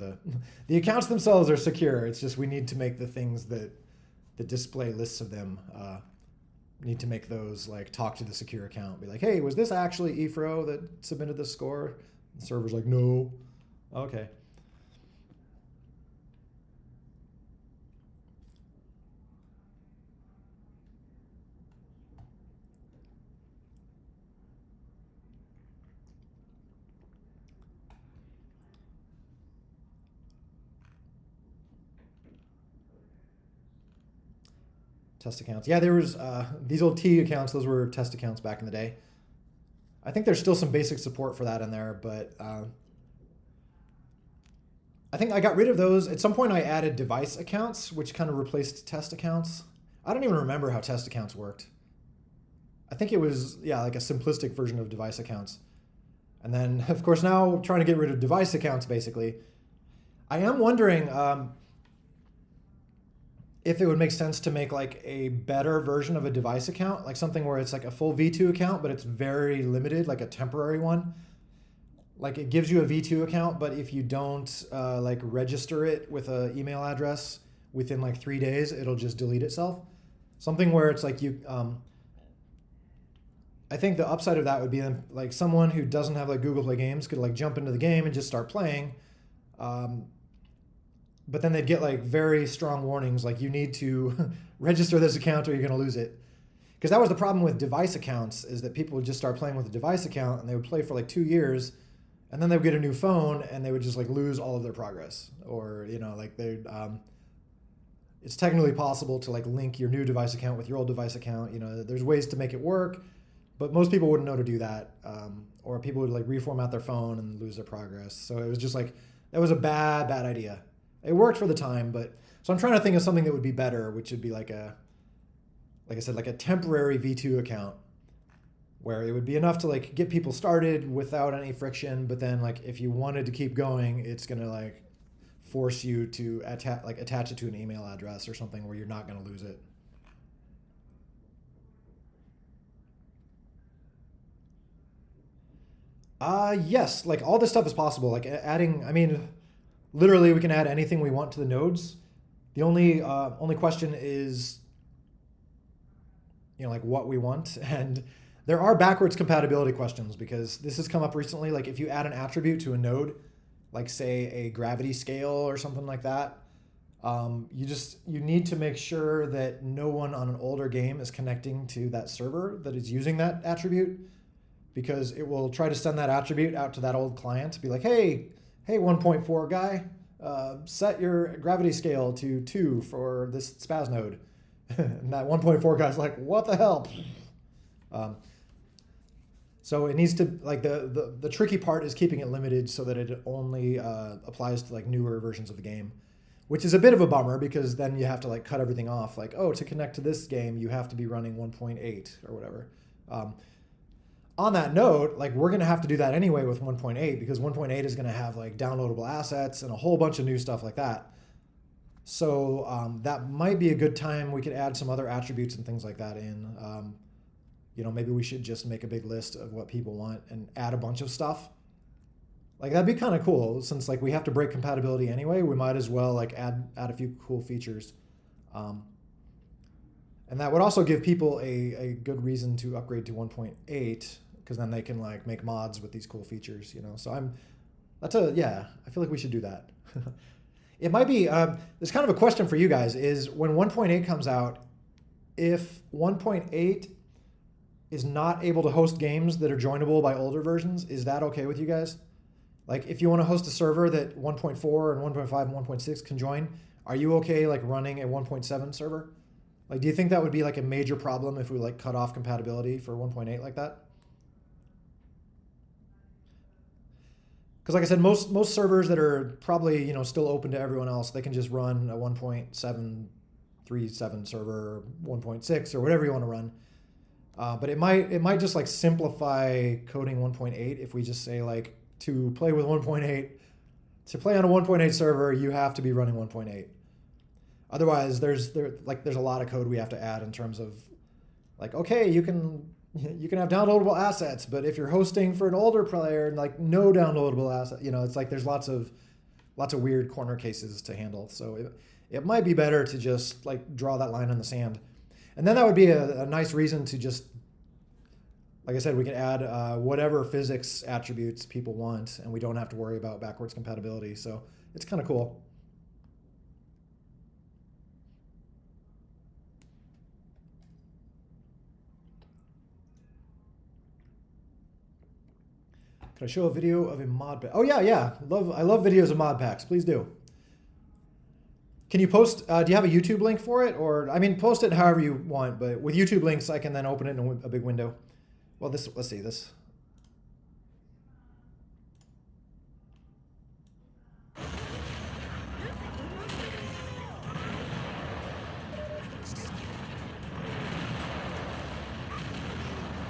the accounts themselves are secure. It's just we need to make the things that display lists of them. Need to make those like talk to the secure account, be like, "Hey, was this actually Efro that submitted the score?" The server's like, "No." Okay. Test accounts. Yeah, there was these old T accounts. Those were test accounts back in the day. I think there's still some basic support for that in there, but I think I got rid of those. At some point, I added device accounts, which kind of replaced test accounts. I don't even remember how test accounts worked. I think it was, yeah, like a simplistic version of device accounts. And then, of course, now trying to get rid of device accounts, basically. I am wondering if it would make sense to make like a better version of a device account, like something where it's like a full V2 account, but it's very limited, like a temporary one. Like it gives you a V2 account, but if you don't like register it with an email address within like 3 days, it'll just delete itself. Something where it's like you, I think the upside of that would be like someone who doesn't have like Google Play Games could like jump into the game and just start playing. But then they'd get like very strong warnings, like you need to register this account or you're going to lose it. Because that was the problem with device accounts, is that people would just start playing with a device account and they would play for like 2 years, and then they would get a new phone and they would just like lose all of their progress. Or, you know, like they, it's technically possible to like link your new device account with your old device account. You know, there's ways to make it work, but most people wouldn't know to do that. Or people would like reformat their phone and lose their progress. So it was just like, that was a bad idea. It worked for the time, but so I'm trying to think of something that would be better, which would be like I said, like a temporary V2 account where it would be enough to like get people started without any friction. But then like if you wanted to keep going, it's going to like force you to attach it to an email address or something where you're not going to lose it. Yes, like all this stuff is possible. Like adding, I mean, literally we can add anything we want to the nodes. The only question is, you know, like what we want. And there are backwards compatibility questions, because this has come up recently. Like if you add an attribute to a node, like say a gravity scale or something like that, you need to make sure that no one on an older game is connecting to that server that is using that attribute, because it will try to send that attribute out to that old client to be like, hey 1.4 guy, set your gravity scale to 2 for this spaz node. And that 1.4 guy's like, what the hell? So it needs to, like, the tricky part is keeping it limited so that it only applies to like newer versions of the game, which is a bit of a bummer, because then you have to like cut everything off. Like, oh, to connect to this game, you have to be running 1.8 or whatever. On that note, like we're going to have to do that anyway with 1.8, because 1.8 is going to have like downloadable assets and a whole bunch of new stuff like that. So that might be a good time. We could add some other attributes and things like that in. You know, maybe we should just make a big list of what people want and add a bunch of stuff. Like that'd be kind of cool, since like we have to break compatibility anyway. We might as well like add a few cool features. And that would also give people a good reason to upgrade to 1.8, because then they can like make mods with these cool features, you know. So I feel like we should do that. It might be, there's kind of a question for you guys, is when 1.8 comes out, if 1.8 is not able to host games that are joinable by older versions, is that okay with you guys? Like if you want to host a server that 1.4 and 1.5 and 1.6 can join, are you okay like running a 1.7 server? Like, do you think that would be like a major problem if we like cut off compatibility for 1.8 like that? Because like I said, most servers that are probably, you know, still open to everyone else, they can just run a 1.737 server, or 1.6 or whatever you want to run. But it might just like simplify coding 1.8 if we just say like, to play with 1.8, to play on a 1.8 server, you have to be running 1.8. Otherwise, there's a lot of code we have to add in terms of like, okay, you can have downloadable assets, but if you're hosting for an older player, like no downloadable asset, you know, it's like there's lots of weird corner cases to handle. So it might be better to just like draw that line in the sand. And then that would be a nice reason to just, like I said, we can add whatever physics attributes people want, and we don't have to worry about backwards compatibility. So it's kind of cool. Can I show a video of a mod pack? Oh yeah. I love videos of mod packs. Please do. Can you post? Do you have a YouTube link for it, or I mean, post it however you want. But with YouTube links, I can then open it in a big window. Well, this. Let's see this.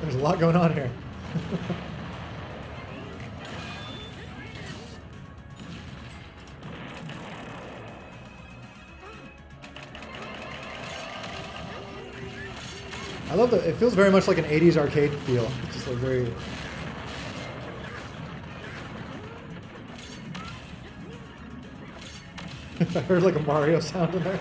There's a lot going on here. I love it feels very much like an 80s arcade feel. It's just like very... I heard like a Mario sound in there.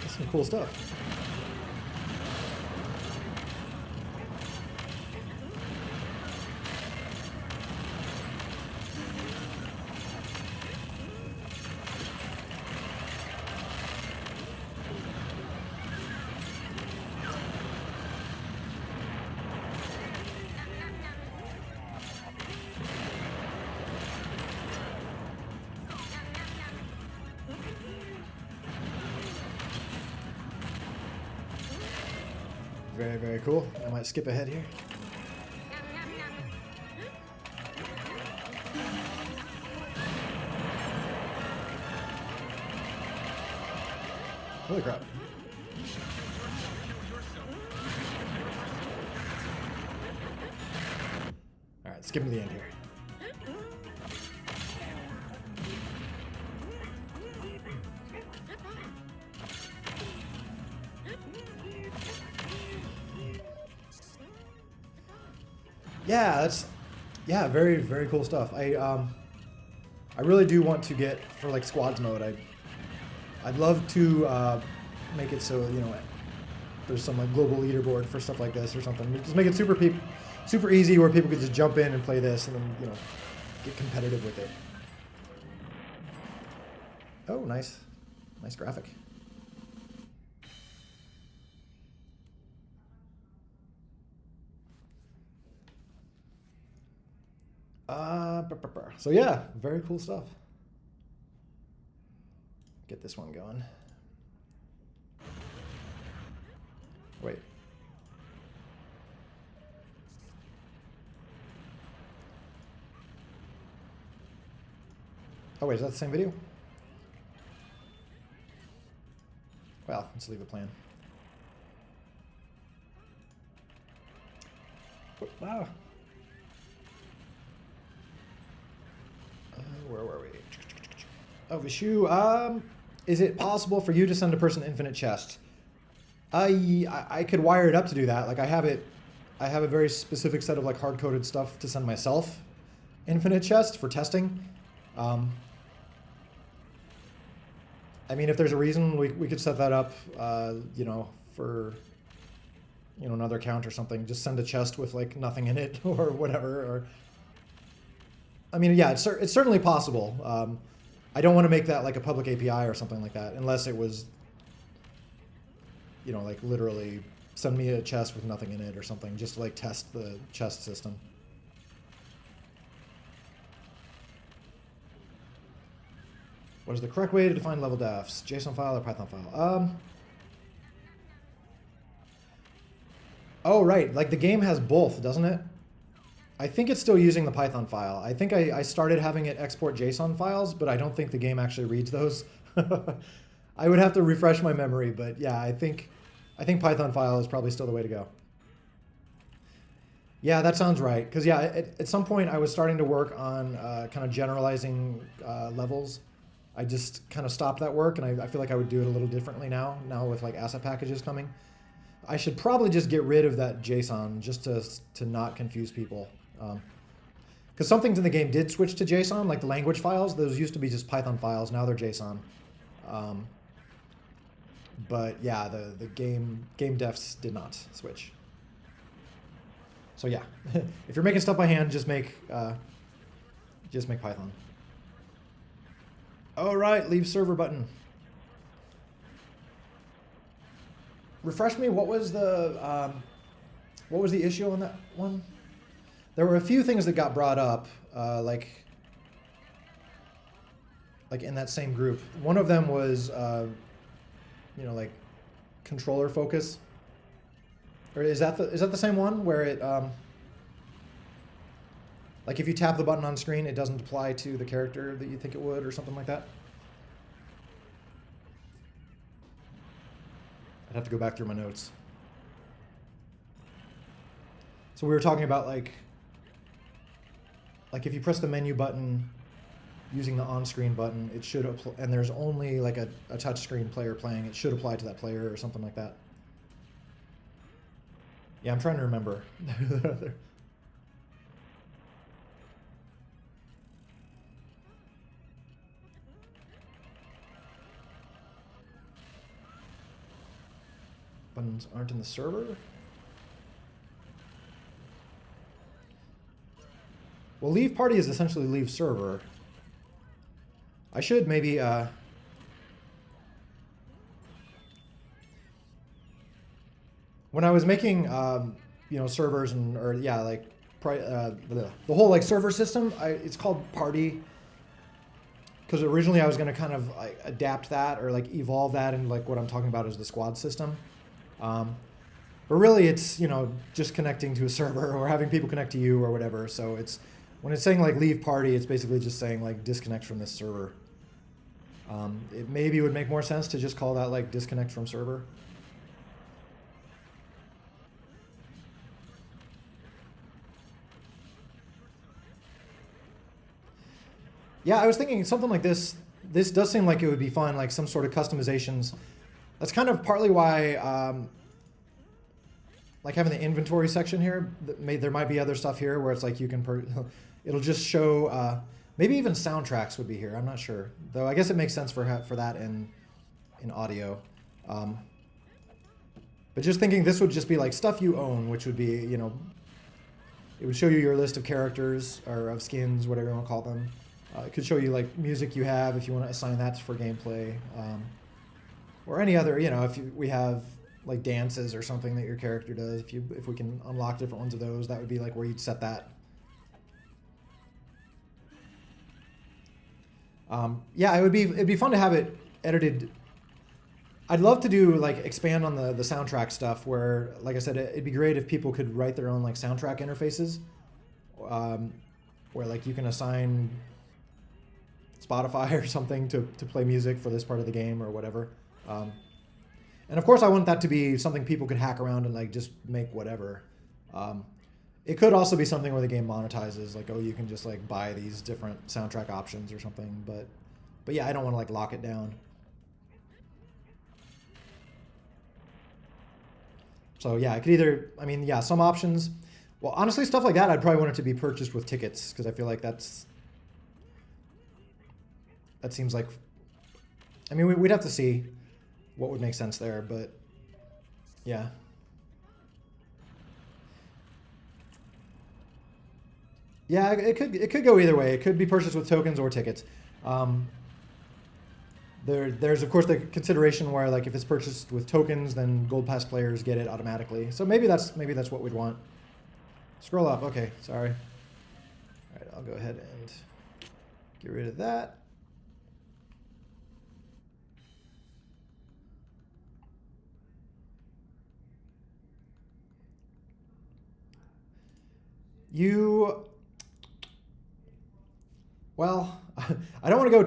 Some cool stuff. Very, very cool. I might skip ahead here. Holy crap. Alright, skip to the end here. Yeah, that's very, very cool stuff. I really do want to get for like squads mode. I'd love to make it so, you know, there's some like global leaderboard for stuff like this or something. Just make it super easy where people could just jump in and play this and then, you know, get competitive with it. Oh, nice graphic. So yeah, very cool stuff. Get this one going. Wait. Oh wait, is that the same video? Well, let's leave it playing. Wow. Where were we? Oh, Vishu, is it possible for you to send a person infinite chest? I could wire it up to do that. Like I have a very specific set of like hard-coded stuff to send myself infinite chest for testing. I mean, if there's a reason, we could set that up, you know, for, you know, another account or something. Just send a chest with like nothing in it or whatever. Or I mean, yeah, it's certainly possible. I don't want to make that like a public API or something like that, unless it was, you know, like literally send me a chest with nothing in it or something, just to like test the chest system. What is the correct way to define level defs? JSON file or Python file? Oh, right. Like the game has both, doesn't it? I think it's still using the Python file. I think I started having it export JSON files, but I don't think the game actually reads those. I would have to refresh my memory, but yeah, I think Python file is probably still the way to go. Yeah, that sounds right. Because yeah, at some point I was starting to work on kind of generalizing levels. I just kind of stopped that work, and I feel like I would do it a little differently now with like asset packages coming. I should probably just get rid of that JSON just to not confuse people. Because some things in the game did switch to JSON, like the language files. Those used to be just Python files. Now they're JSON. But yeah, the game defs did not switch. So yeah, if you're making stuff by hand, just make Python. All right, leave server button. Refresh me. What was the issue on that one? There were a few things that got brought up, like in that same group. One of them was, like controller focus. Or is that the same one where it, like if you tap the button on screen, it doesn't apply to the character that you think it would, or something like that? I'd have to go back through my notes. So we were talking about like if you press the menu button using the on-screen button, it should apply, and there's only like a touchscreen player playing, it should apply to that player or something like that. Yeah, I'm trying to remember. Buttons aren't in the server? Well, leave party is essentially leave server. I should maybe when I was making servers the whole like server system, it's called party because originally I was going to kind of adapt that or like evolve that and like what I'm talking about is the squad system. But really it's, just connecting to a server or having people connect to you or whatever. So it's, when it's saying like leave party, it's basically just saying like disconnect from this server. It maybe would make more sense to just call that like disconnect from server. Yeah, I was thinking something like this. This does seem like it would be fun, like some sort of customizations. That's kind of partly why, like having the inventory section here. There might be other stuff here where it's like you can, it'll just show. Maybe even soundtracks would be here. I'm not sure, though. I guess it makes sense for that in audio. But just thinking, this would just be like stuff you own, which would be it would show you your list of characters or of skins, whatever you want to call them. It could show you like music you have if you want to assign that for gameplay, or any other. We have like dances or something that your character does. If we can unlock different ones of those, that would be like where you'd set that. Yeah, it'd be fun to have it edited. I'd love to do like expand on the soundtrack stuff where, like I said, it'd be great if people could write their own like soundtrack interfaces, where like you can assign Spotify or something to play music for this part of the game or whatever. And of course I want that to be something people could hack around and like just make whatever. It could also be something where the game monetizes, like, oh, you can just like buy these different soundtrack options or something. But yeah, I don't want to like lock it down. So yeah, I could either, some options. Well, honestly, stuff like that, I'd probably want it to be purchased with tickets because I feel like that seems like, we'd have to see what would make sense there, but yeah. Yeah, it could go either way. It could be purchased with tokens or tickets. There's of course the consideration where like if it's purchased with tokens, then Gold Pass players get it automatically. So maybe that's what we'd want. Scroll up. Okay, sorry. All right, I'll go ahead and get rid of that. Well, I don't want to go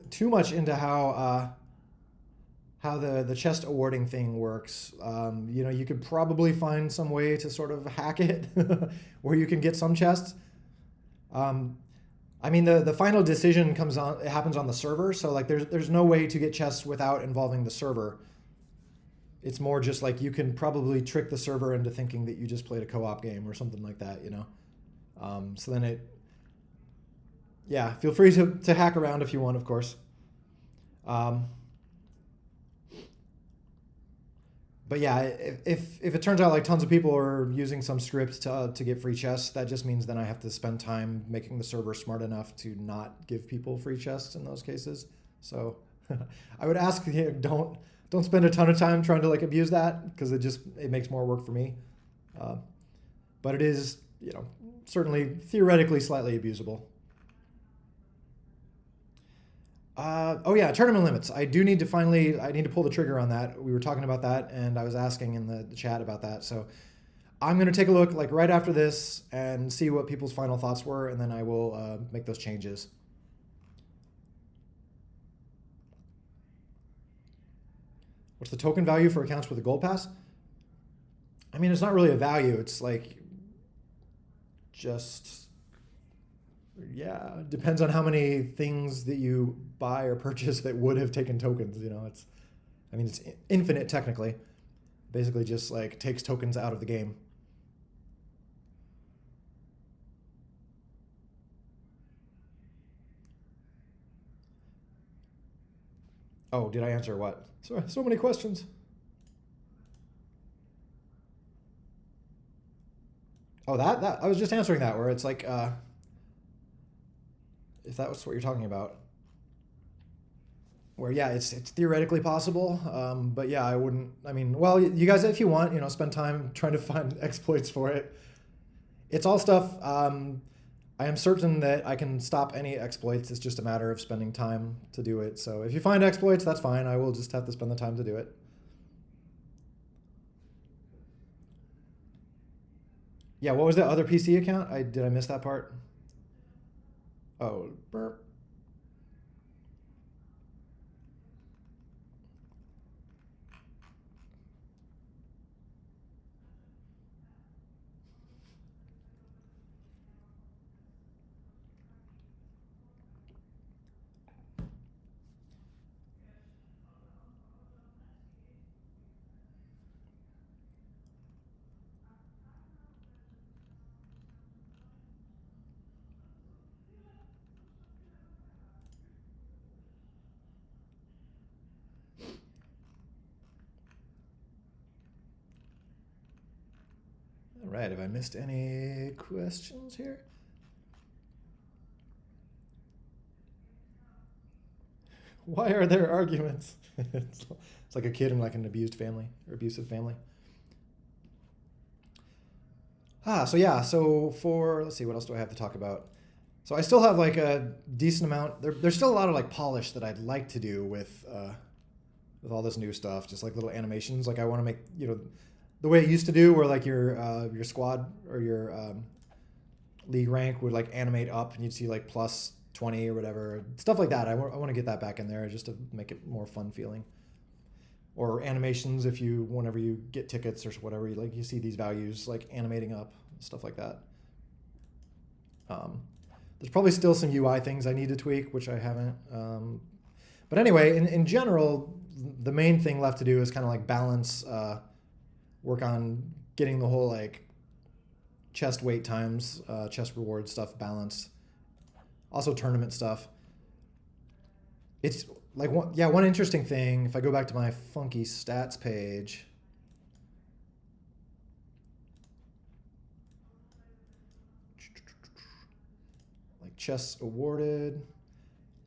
too much into how the chest awarding thing works. You could probably find some way to sort of hack it where you can get some chests. The final decision happens on the server, so like there's no way to get chests without involving the server. It's more just like you can probably trick the server into thinking that you just played a co-op game or something like that, So then feel free to hack around if you want, of But yeah, if it turns out like tons of people are using some script to get free chests, that just means then I have to spend time making the server smart enough to not give people free chests in those cases. So I would ask, don't spend a ton of time trying to like abuse that, because it makes more work for me. Uh, but it is, certainly theoretically slightly abusable. Oh yeah, tournament limits. I need to pull the trigger on that. We were talking about that, and I was asking in the chat about that. So I'm going to take a look like right after this and see what people's final thoughts were, and then I will make those changes. What's the token value for accounts with a gold pass? I mean, it's not really a value. It's like just, yeah, it depends on how many things that you buy or purchase that would have taken tokens. It's infinite technically. Basically just like takes tokens out of the game. Oh, did I answer what? So many questions. Oh, that I was just answering that, where it's like, if that was what you're talking about, where yeah, it's theoretically possible, but yeah, I wouldn't. I mean, well, you guys, if you want, spend time trying to find exploits for it. It's all stuff. I am certain that I can stop any exploits. It's just a matter of spending time to do it. So if you find exploits, that's fine. I will just have to spend the time to do it. Yeah, what was the other PC account? Did I miss that part? Oh, burp. All right, have I missed any questions here? Why are there arguments? It's like a kid in like an abused family or abusive family. So yeah, let's see, what else do I have to talk about? So I still have like a decent amount. There's still a lot of like polish that I'd like to do with all this new stuff, just like little animations. Like I want to make, the way it used to do, where like your squad or your league rank would like animate up, and you'd see like plus 20 or whatever, stuff like that. I want to get that back in there just to make it more fun feeling. Or animations, whenever you get tickets or whatever, you see these values like animating up, stuff like that. There's probably still some UI things I need to tweak, which I haven't. But anyway, in general, the main thing left to do is kind of like balance, work on getting the whole like chest wait times, chest reward stuff balanced. Also tournament stuff. It's like one interesting thing, if I go back to my funky stats page, like chests awarded.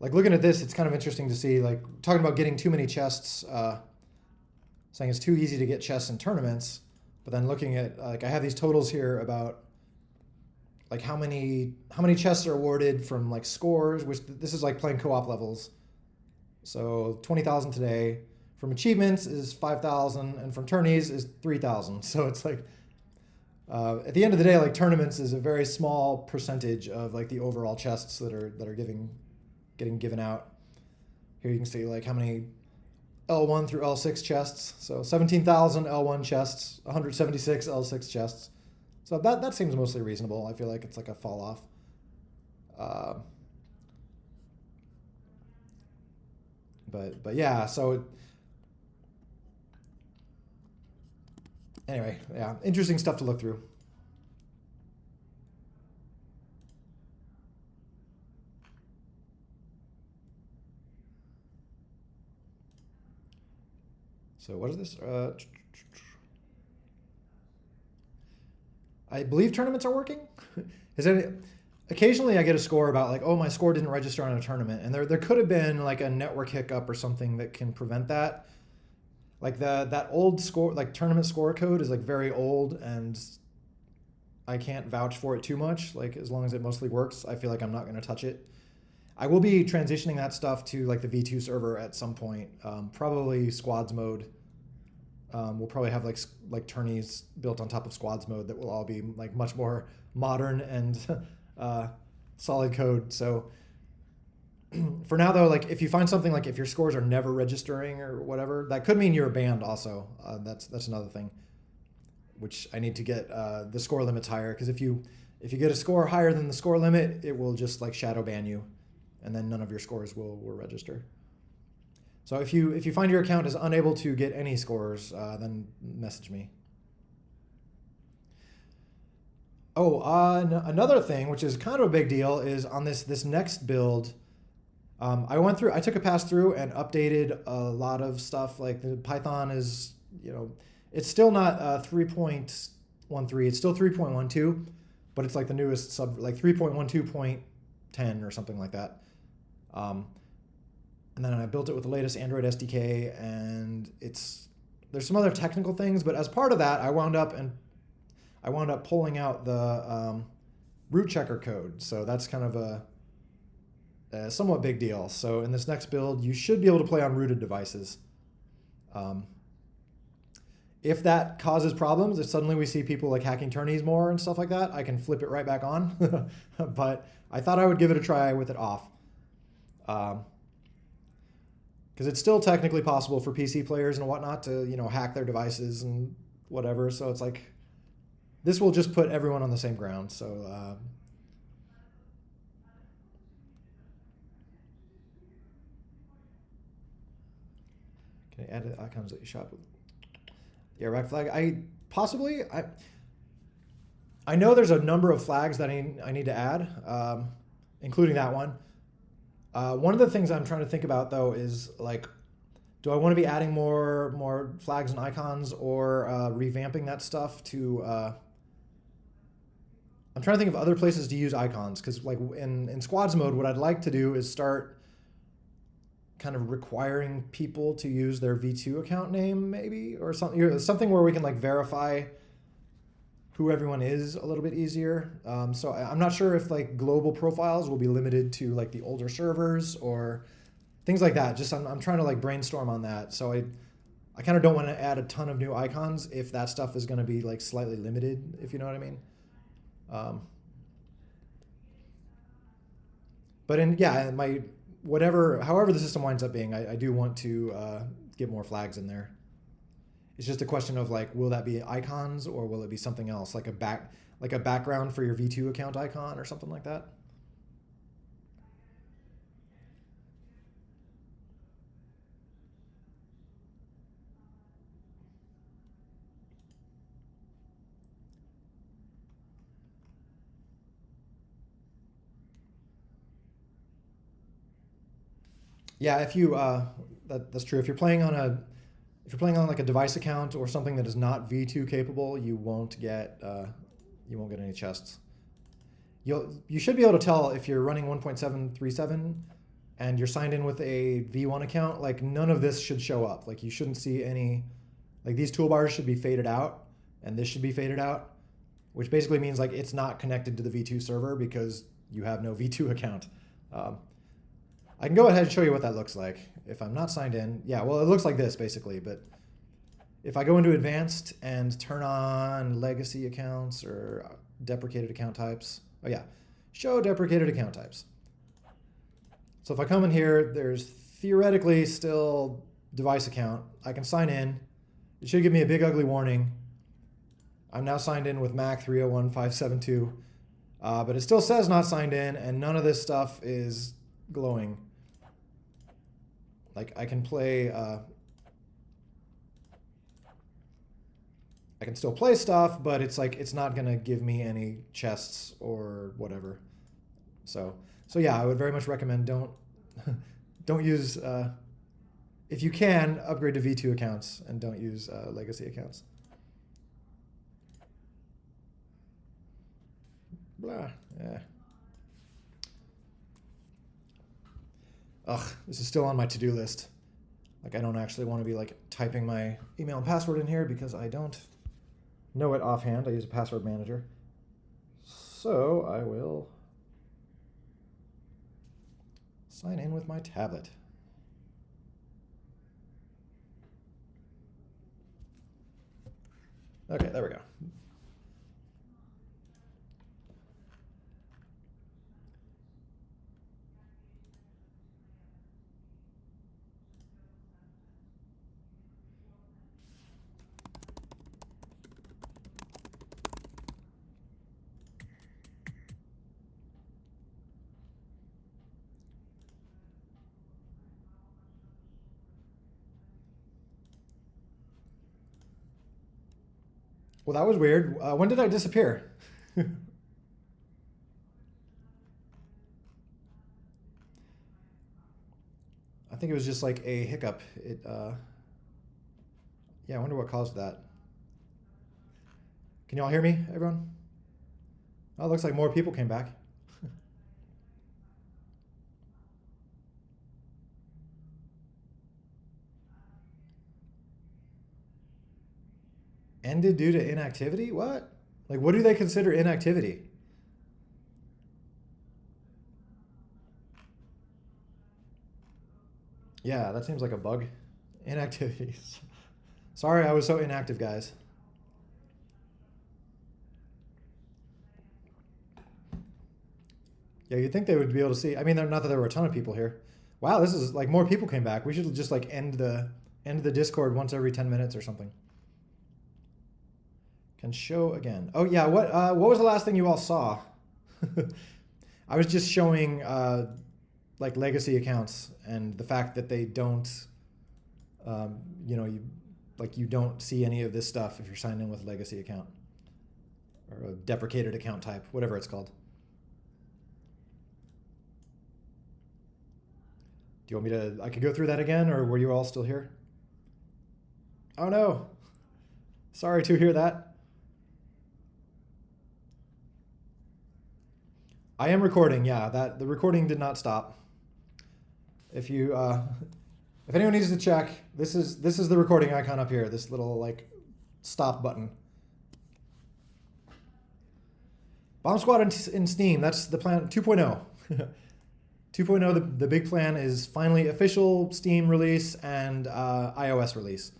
Like looking at this, it's kind of interesting to see, like talking about getting too many chests, saying it's too easy to get chests in tournaments, but then looking at, like I have these totals here about like how many chests are awarded from like scores, which this is like playing co-op levels. So 20,000 today. From achievements is 5,000, and from tourneys is 3,000. So it's like, at the end of the day, like tournaments is a very small percentage of like the overall chests that are getting given out. Here you can see like how many L1 through L6 chests. So 17,000 L1 chests, 176 L6 chests. So that seems mostly reasonable. I feel like it's like a fall off. But yeah, so anyway, yeah, interesting stuff to look through. So what is this? I believe tournaments are working. Is it? Occasionally I get a score about like, oh, my score didn't register on a tournament, and there could have been like a network hiccup or something that can prevent that. Like that old score, like tournament score code is like very old, and I can't vouch for it too much. Like as long as it mostly works, I feel like I'm not going to touch it. I will be transitioning that stuff to like the V2 server at some point, probably squads mode. We'll probably have like tourneys built on top of squads mode that will all be like much more modern and solid code. So for now though, like if you find something like if your scores are never registering or whatever, that could mean you're banned also. That's another thing, which I need to get the score limits higher, because if you get a score higher than the score limit, it will just like shadow ban you, and then none of your scores will register. So if you find your account is unable to get any scores, then message me. Oh, another thing, which is kind of a big deal, is on this next build. I took a pass through and updated a lot of stuff. Like the Python is, it's still not 3.13. It's still 3.12, but it's like the newest like 3.12.10 or something like that. And then I built it with the latest Android SDK, and there's some other technical things, but as part of that, I wound up pulling out the root checker code. So that's kind of a somewhat big deal. So in this next build, you should be able to play on rooted devices. If that causes problems, if suddenly we see people like hacking tourneys more and stuff like that, I can flip it right back on. But I thought I would give it a try with it off. Because it's still technically possible for PC players and whatnot to, hack their devices and whatever. So it's like, this will just put everyone on the same ground. So can I add icons that you shop with? Yeah, rack flag. I know there's a number of flags that I need to add, including that one. One of the things I'm trying to think about though is like, do I want to be adding more flags and icons, or revamping that stuff to? I'm trying to think of other places to use icons, because like in squads mode, what I'd like to do is start kind of requiring people to use their V2 account name, maybe, or something where we can like verify who everyone is a little bit easier. So I'm not sure if like global profiles will be limited to like the older servers or things like that. Just I'm trying to like brainstorm on that. So I kind of don't want to add a ton of new icons if that stuff is going to be like slightly limited, if you know what I mean. But however the system winds up being, I do want to get more flags in there. It's just a question of like, will that be icons or will it be something else, like a background for your V2 account icon or something like that? Yeah, if you that's true. If you're playing on like a device account or something that is not V2 capable, you won't get any chests. You should be able to tell if you're running 1.737 and you're signed in with a V1 account. Like none of this should show up. Like you shouldn't see any. Like these toolbars should be faded out, and this should be faded out, which basically means like it's not connected to the V2 server because you have no V2 account. I can go ahead and show you what that looks like if I'm not signed in. Yeah, well, it looks like this basically, but if I go into advanced and turn on legacy accounts or deprecated account types, oh yeah, show deprecated account types. So if I come in here, there's theoretically still device account. I can sign in. It should give me a big ugly warning. I'm now signed in with Mac 301.572, but it still says not signed in, and none of this stuff is glowing. Like I can play, I can still play stuff, but it's like it's not gonna give me any chests or whatever. So yeah, I would very much recommend don't use if you can, upgrade to V2 accounts and don't use legacy accounts. Blah. Yeah. Ugh, this is still on my to-do list. Like, I don't actually want to be like typing my email and password in here because I don't know it offhand. I use a password manager. So I will sign in with my tablet. Okay, there we go. Well, that was weird. When did I disappear? I think it was just like a hiccup. Yeah, I wonder what caused that. Can y'all hear me, everyone? Oh, it looks like more people came back. Ended due to inactivity? What? Like, what do they consider inactivity? Yeah, that seems like a bug. Inactivities. Sorry, I was so inactive, guys. Yeah, you'd think they would be able to see. I mean, not that there were a ton of people here. Wow, this is like more people came back. We should just like end the Discord once every 10 minutes or something. Can show again. Oh yeah, what was the last thing you all saw? I was just showing like legacy accounts and the fact that they don't, you know, you don't see any of this stuff if you're signed in with a legacy account or a deprecated account type, whatever it's called. Do you want me to? I could go through that again, or were you all still here? Oh no, sorry to hear that. I am recording. Yeah, that the recording did not stop. If you, if anyone needs to check, this is the recording icon up here. This little like stop button. Bomb Squad in Steam. That's the plan 2.0. 2.0, the big plan is finally official Steam release and iOS release.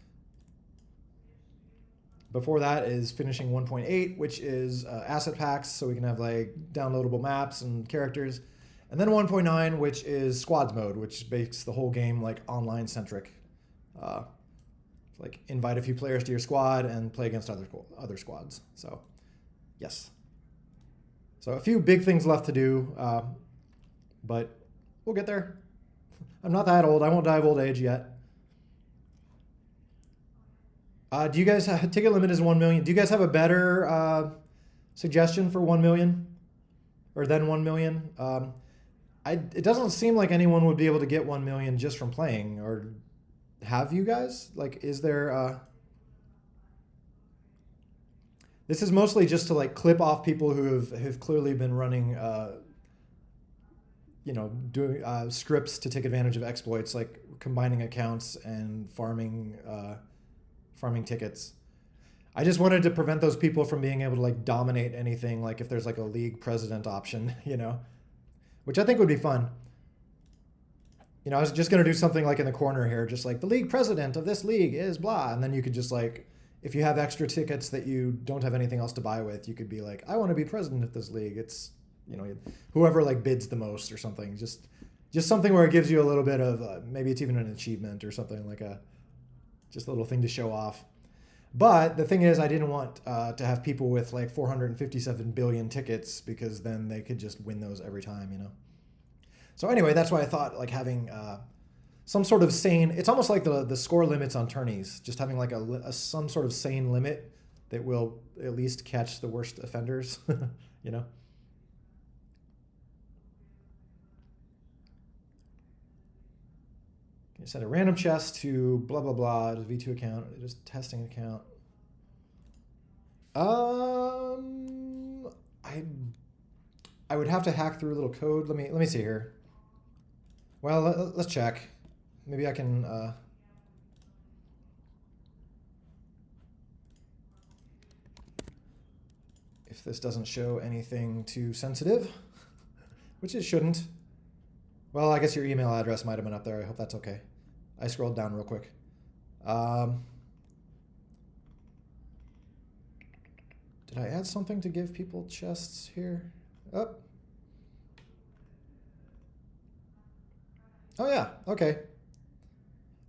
Before that is finishing 1.8, which is asset packs, so we can have like downloadable maps and characters. And then 1.9, which is squads mode, which makes the whole game like online centric. Like invite a few players to your squad and play against other squads. So, yes. So a few big things left to do, but we'll get there. I'm not that old. I won't die of old age yet. Do you guys have ticket limit is 1 million? Do you guys have a better suggestion for 1 million or then 1 million? It doesn't seem like anyone would be able to get 1 million just from playing. Or have you guys? Like, is there? This is mostly just to like clip off people who have clearly been running, you know, doing scripts to take advantage of exploits, like combining accounts and farming tickets. I just wanted to prevent those people from being able to like dominate anything, like if there's like a league president option, you know, which I think would be fun. You know, I was just going to do something like in the corner here, just like the league president of this league is blah. And then you could just like, if you have extra tickets that you don't have anything else to buy with, you could be like, I want to be president of this league. It's, you know, whoever like bids the most or something. Just something where it gives you a little bit of, maybe it's even an achievement or something, like just a little thing to show off. But the thing is, I didn't want to have people with like 457 billion tickets, because then they could just win those every time, you know. So anyway, that's why I thought like having some sort of sane. It's almost like the score limits on tourneys. Just having like some sort of sane limit that will at least catch the worst offenders, you know. You send a random chest to blah blah blah. It is V2 account. It is testing account. I would have to hack through a little code. Let me see here. Well, let's check. Maybe I can. If this doesn't show anything too sensitive, which it shouldn't. Well, I guess your email address might have been up there. I hope that's okay. I scrolled down real quick. Did I add something to give people chests here? Oh. Oh yeah, okay.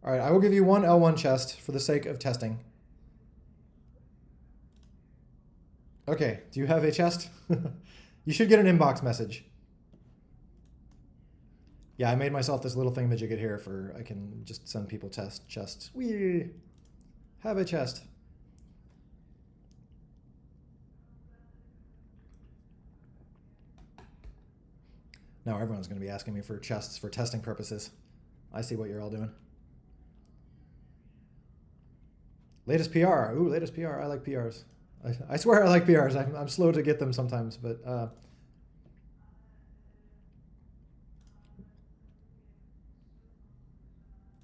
All right, I will give you one L1 chest for the sake of testing. Okay, do you have a chest? You should get an inbox message. Yeah, I made myself this little thingamajigget here I can just send people chests. We have a chest. Now everyone's going to be asking me for chests for testing purposes. I see what you're all doing. Latest PR. Ooh, latest PR. I like PRs. I swear I like PRs. I'm slow to get them sometimes, but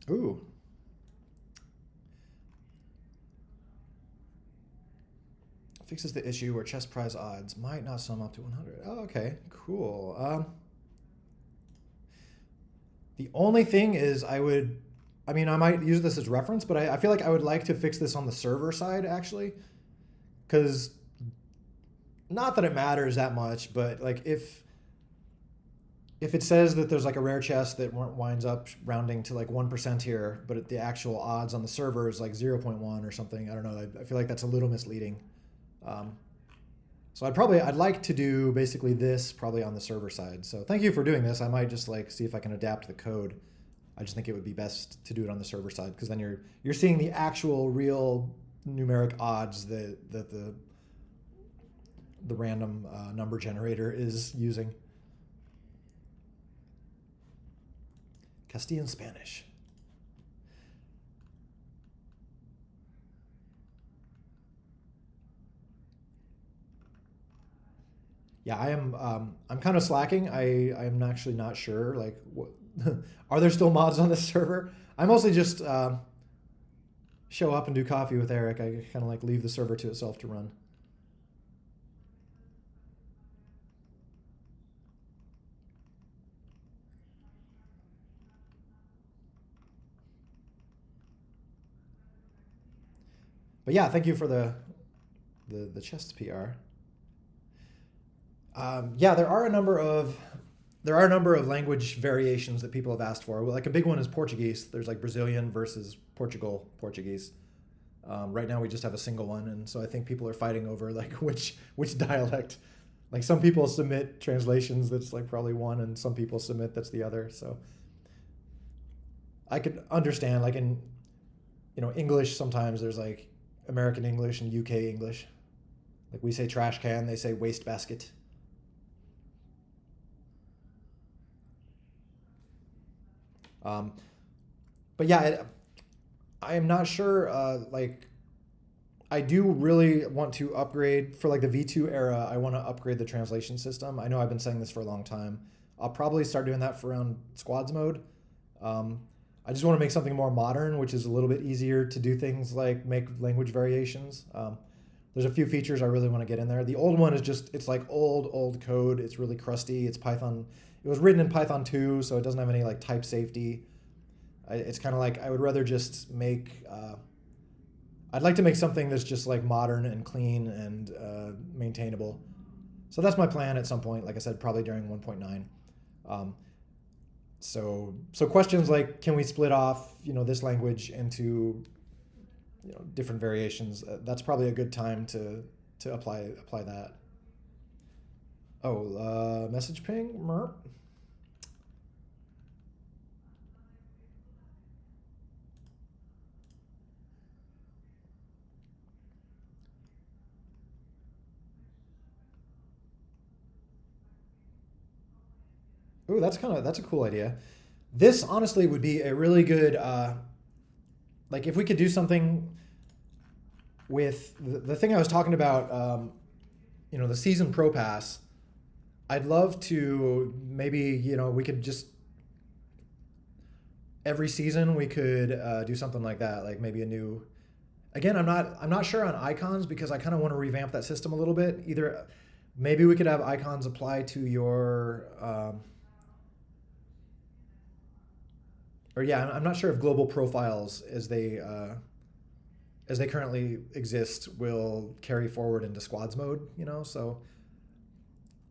ooh. Fixes the issue where chest prize odds might not sum up to 100. Oh, okay, cool. The only thing is I might use this as reference, but I feel like I would like to fix this on the server side, actually. Because, not that it matters that much, but like if it says that there's like a rare chest that winds up rounding to like 1% here, but the actual odds on the server is like 0.1 or something, I don't know, I feel like that's a little misleading. So I'd like to do basically this probably on the server side. So thank you for doing this. I might just like see if I can adapt the code. I just think it would be best to do it on the server side because then you're seeing the actual real numeric odds that the random number generator is using. Castilian Spanish. Yeah, I'm kind of slacking. I'm actually not sure. Like, what are there still mods on this server? I mostly just show up and do coffee with Eric. I kind of like leave the server to itself to run. But yeah, thank you for the chest PR. Yeah, there are a number of language variations that people have asked for. Well, like a big one is Portuguese. There's like Brazilian versus Portugal Portuguese. Right now we just have a single one, and so I think people are fighting over like which dialect. Like some people submit translations that's like probably one, and some people submit that's the other. So I could understand like in English sometimes there's like American English and UK English. Like we say trash can, they say waste basket. But yeah, I am not sure. Like, I do really want to upgrade for like the V2 era. I want to upgrade the translation system. I know I've been saying this for a long time. I'll probably start doing that for around squads mode. I just want to make something more modern, which is a little bit easier to do things like make language variations. There's a few features I really want to get in there. The old one is it's like old code. It's really crusty. It's Python. It was written in Python 2, so it doesn't have any like type safety. It's kind of like I would rather just make. I'd like to make something that's just like modern and clean and maintainable. So that's my plan at some point. Like I said, probably during 1.9. So questions like, can we split off this language into different variations? That's probably a good time to apply that. Oh, message ping. Merp. Ooh, that's a cool idea. This honestly would be a really good, like if we could do something with the thing I was talking about, the season pro pass. I'd love to maybe, we could just every season we could do something like that, like maybe a new. Again, I'm not sure on icons because I kind of want to revamp that system a little bit. Either maybe we could have icons apply to your, or yeah, I'm not sure if global profiles as they currently exist will carry forward into squads mode. So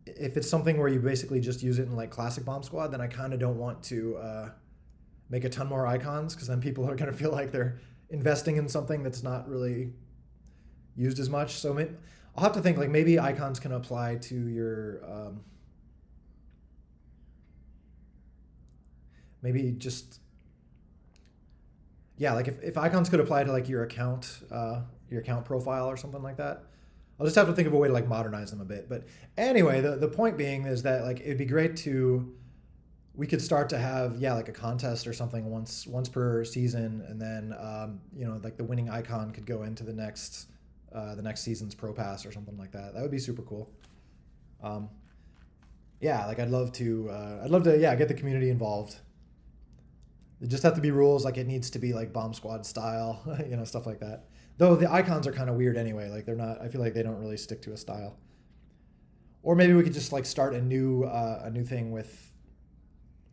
if it's something where you basically just use it in like classic bomb squad, then I kind of don't want to make a ton more icons because then people are going to feel like they're investing in something that's not really used as much. So I'll have to think like maybe icons can apply to your maybe just yeah, like if icons could apply to like your account profile or something like that. I'll just have to think of a way to like modernize them a bit. But anyway, the point being is that like it'd be great to we could start to have like a contest or something once per season, and then like the winning icon could go into the next season's pro pass or something like that. That would be super cool. Um, yeah, like I'd love to get the community involved. It just have to be rules like it needs to be like bomb squad style, stuff like that. Though the icons are kind of weird anyway. Like they're not. I feel like they don't really stick to a style. Or maybe we could just like start a new thing with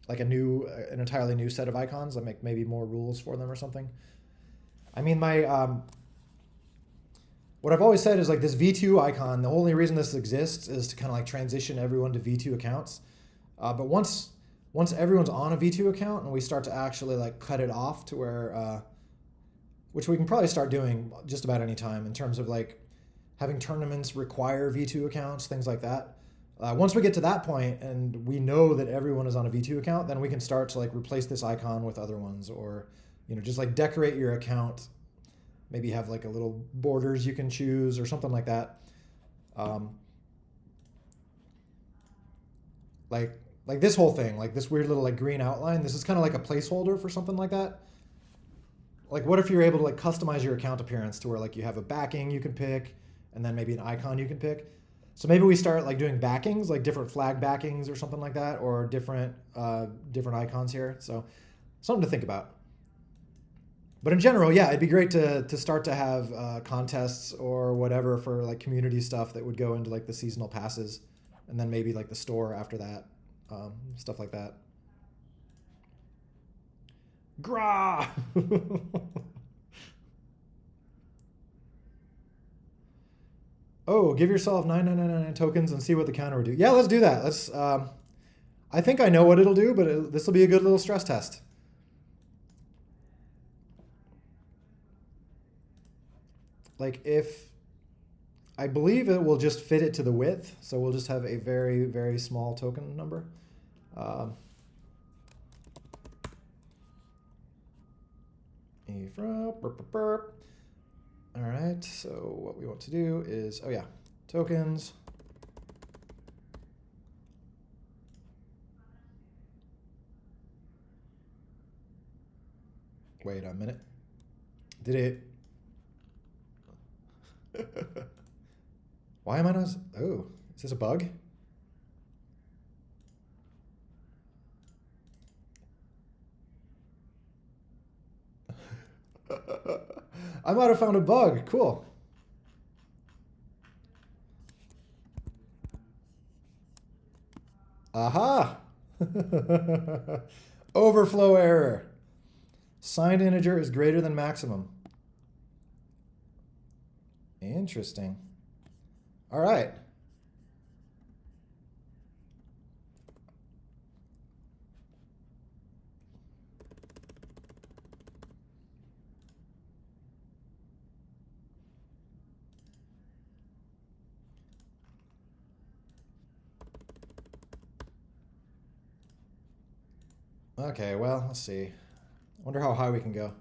like an entirely new set of icons that make maybe more rules for them or something. I mean, my what I've always said is like this V2 icon. The only reason this exists is to kind of like transition everyone to V2 accounts. But once everyone's on a V2 account and we start to actually like cut it off to where, which we can probably start doing just about any time in terms of like having tournaments require V2 accounts, things like that. Once we get to that point and we know that everyone is on a V2 account, then we can start to like replace this icon with other ones, or just like decorate your account. Maybe have like a little borders you can choose or something like that. Um, like this whole thing, like this weird little like green outline. This is kind of like a placeholder for something like that. Like what if you're able to like customize your account appearance to where like you have a backing you can pick, and then maybe an icon you can pick. So maybe we start like doing backings, like different flag backings or something like that, or different icons here. So something to think about. But in general, yeah, it'd be great to start to have contests or whatever for like community stuff that would go into like the seasonal passes, and then maybe like the store after that, stuff like that. Grah! Oh, give yourself 9999 tokens and see what the counter would do. Yeah, let's do that. Let's. I think I know what it'll do, but this will be a good little stress test. Like if I believe it will just fit it to the width, so we'll just have a very very small token number. Um, All right, so what we want to do is, tokens. Wait a minute. Did it? Why am I not? Oh, is this a bug? I might have found a bug. Cool. Aha! Overflow error. Signed integer is greater than maximum. Interesting. All right. Okay, well, let's see. I wonder how high we can go.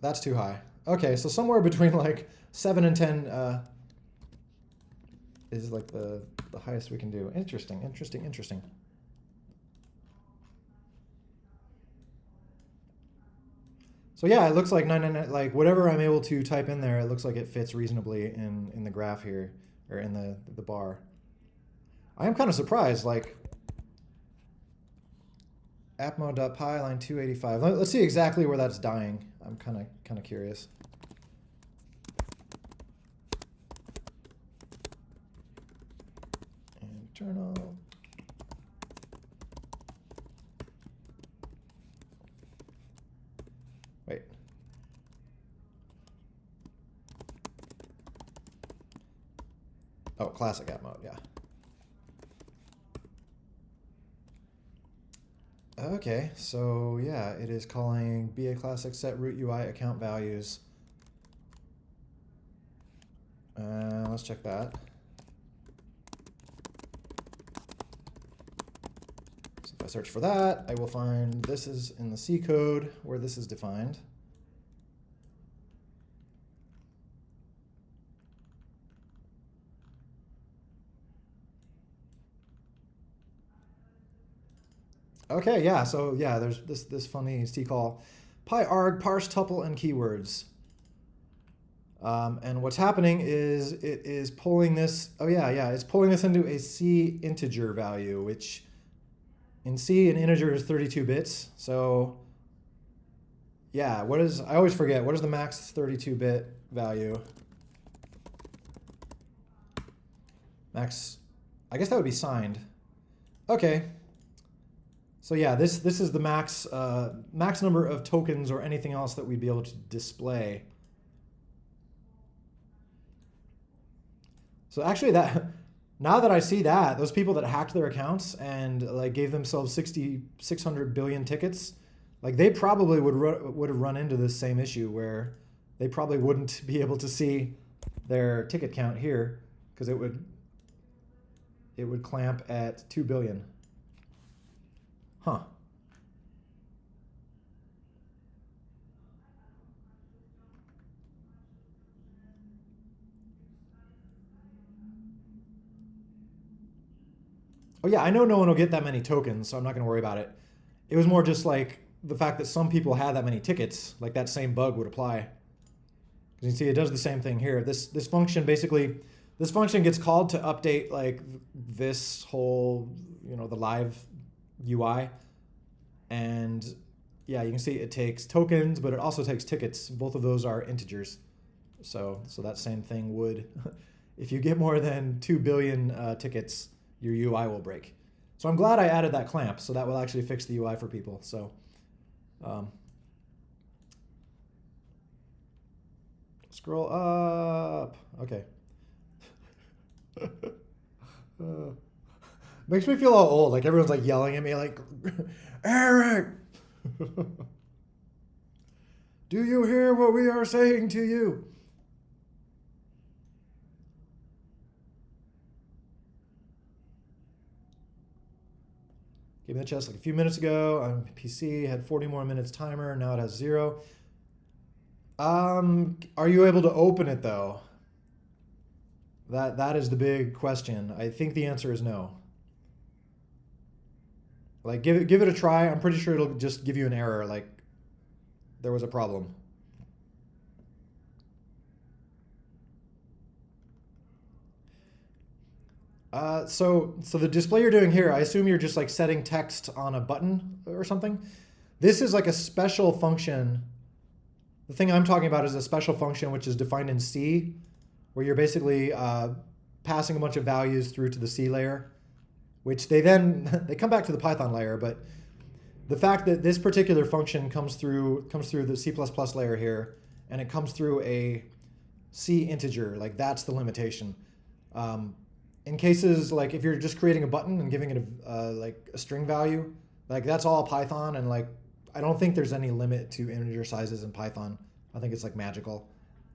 That's too high. Okay, so somewhere between like 7 and 10 is like the highest we can do. Interesting, interesting, interesting. So yeah, it looks like 999, like whatever I'm able to type in there, it looks like it fits reasonably in the graph here, or in the bar. I am kind of surprised, like appmode.py line 285. Let's see exactly where that's dying. I'm kind of curious. Internal. Wait. Oh, classic app mode, yeah. Okay, so yeah, it is calling BA Classic set root UI account values. Let's check that. So if I search for that, I will find this is in the C code where this is defined. Okay, yeah, so yeah, there's this funny C call, pyarg parse tuple and keywords. And what's happening is it is pulling this, oh yeah, it's pulling this into a C integer value, which in C, an integer is 32 bits. So yeah, I always forget, what is the max 32-bit value? Max, I guess that would be signed. Okay. So yeah, this is the max max number of tokens or anything else that we'd be able to display. So actually, that now that I see that, those people that hacked their accounts and like gave themselves 600 billion tickets, like they probably would have run into this same issue where they probably wouldn't be able to see their ticket count here because it would clamp at 2 billion. Huh. Oh yeah, I know no one will get that many tokens, so I'm not going to worry about it. It was more just like the fact that some people had that many tickets, like that same bug would apply. Because you can see it does the same thing here. This function basically, this function gets called to update like this whole, the live UI. And yeah, you can see it takes tokens, but it also takes tickets. Both of those are integers. So that same thing would, if you get more than 2 billion tickets, your UI will break. So I'm glad I added that clamp, so that will actually fix the UI for people. So scroll up. Okay. Makes me feel all old. Like everyone's like yelling at me like, Eric, do you hear what we are saying to you? Gave me the chest like a few minutes ago on PC, had 40 more minutes timer, now it has 0. Are you able to open it though? That is the big question. I think the answer is no. Like give it a try. I'm pretty sure it'll just give you an error like there was a problem. So the display you're doing here, I assume you're just like setting text on a button or something. This is like a special function. The thing I'm talking about is a special function which is defined in C, where you're basically passing a bunch of values through to the C layer, which they come back to the Python layer. But the fact that this particular function comes through the C++ layer here, and it comes through a C integer, like that's the limitation. In cases like if you're just creating a button and giving it like a string value, like that's all Python, and like I don't think there's any limit to integer sizes in Python. I think it's like magical.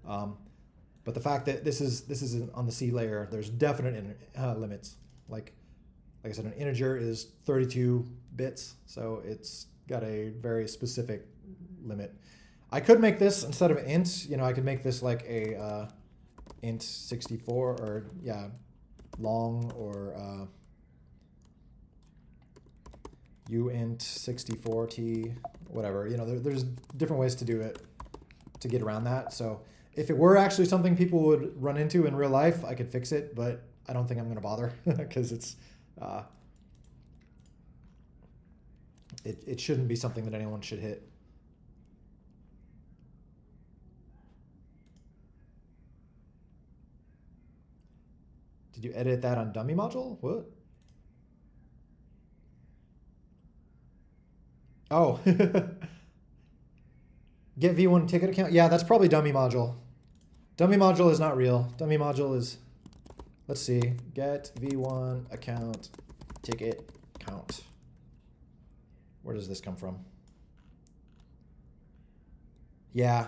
But the fact that this is on the C layer, there's definite limits. Like I said, an integer is 32 bits, so it's got a very specific limit. I could make this instead of int. You know, I could make this like a int 64 or yeah, long or uint 64t, whatever. You know, there's different ways to do it to get around that. So if it were actually something people would run into in real life, I could fix it, but I don't think I'm going to bother because it shouldn't be something that anyone should hit. Did you edit that on dummy module? What? Oh. Get V1 ticket account. Yeah, that's probably dummy module. Dummy module is not real. Dummy module is, let's see, get V1 account ticket count. Where does this come from? Yeah.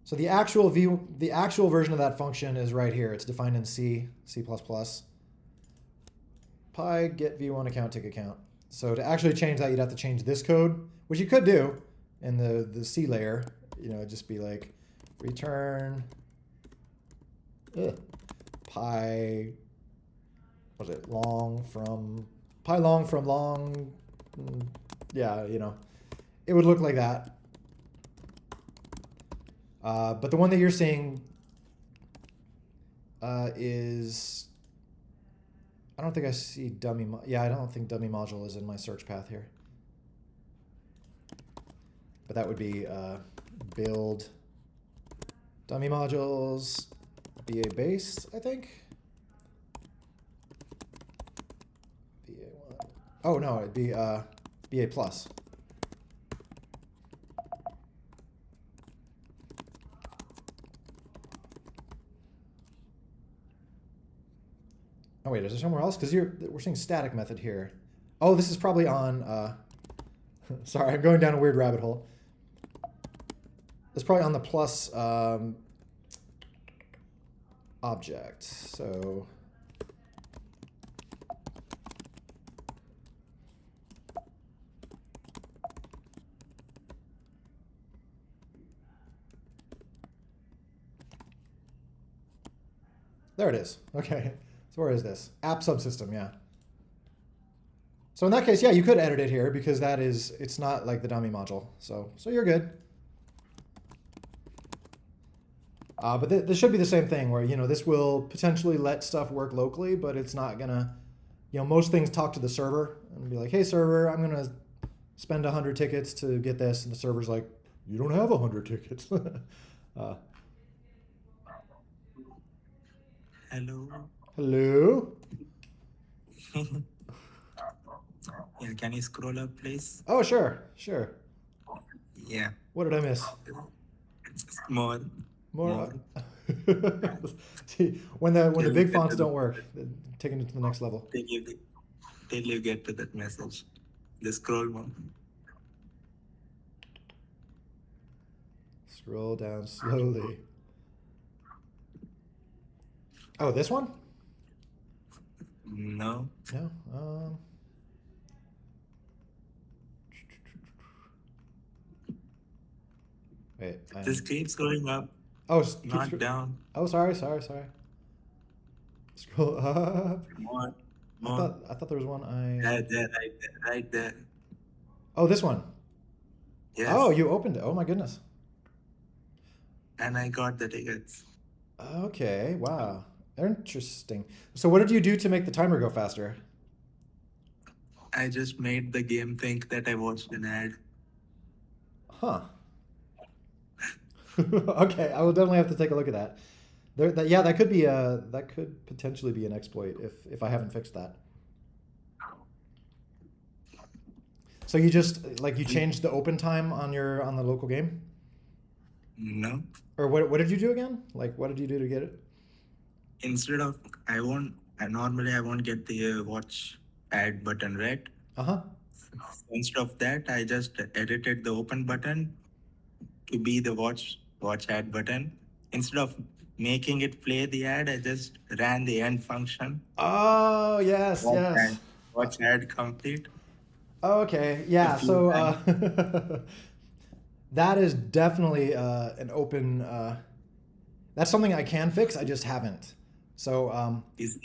So the actual version of that function is right here. It's defined in C, C++. Pi get V1 account ticket count. So to actually change that, you'd have to change this code, which you could do in the C layer. You know, it'd just be like return pi, what was it, long from long. Yeah, you know, it would look like that. But the one that you're seeing is, I don't think I see dummy. Yeah, I don't think dummy module is in my search path here. But that would be build dummy modules BA base, I think. BA1. Oh no, it'd be BA plus. Oh wait, is there somewhere else? Because we're seeing static method here. Oh, this is probably on. Sorry, I'm going down a weird rabbit hole. It's probably on the plus object. So there it is. Okay. So where is this? App subsystem, yeah. So in that case, yeah, you could edit it here because it's not like the dummy module. So you're good. But this should be the same thing where, you know, this will potentially let stuff work locally, but it's not gonna, you know, most things talk to the server and be like, hey server, I'm gonna spend 100 tickets to get this. And the server's like, you don't have 100 tickets. Hello. Hello? Yeah, can you scroll up, please? Oh, sure. Yeah. What did I miss? More. More. See, when the big fonts don't work, taking it to the next level. Till you get to that message. Just scroll more. Scroll down slowly. Oh, this one? No. No. Wait. Just keep scrolling up. Oh, not down. Oh, sorry. Scroll up. More. I thought there was one. Right there. Oh, this one. Yes. Oh, you opened it. Oh my goodness. And I got the tickets. Okay. Wow. Interesting. So what did you do to make the timer go faster? I just made the game think that I watched an ad. Huh. Okay, I will definitely have to take a look at that. That could potentially be an exploit if I haven't fixed that. So you just you changed the open time on the local game? No. Or what did you do again? Like what did you do to get it? Instead of normally I won't get the watch ad button, right? Uh-huh. Instead of that, I just edited the open button to be the watch ad button. Instead of making it play the ad, I just ran the end function. Oh, yes. Watch ad complete. Okay, yeah. So that is definitely an open. That's something I can fix. I just haven't. So It's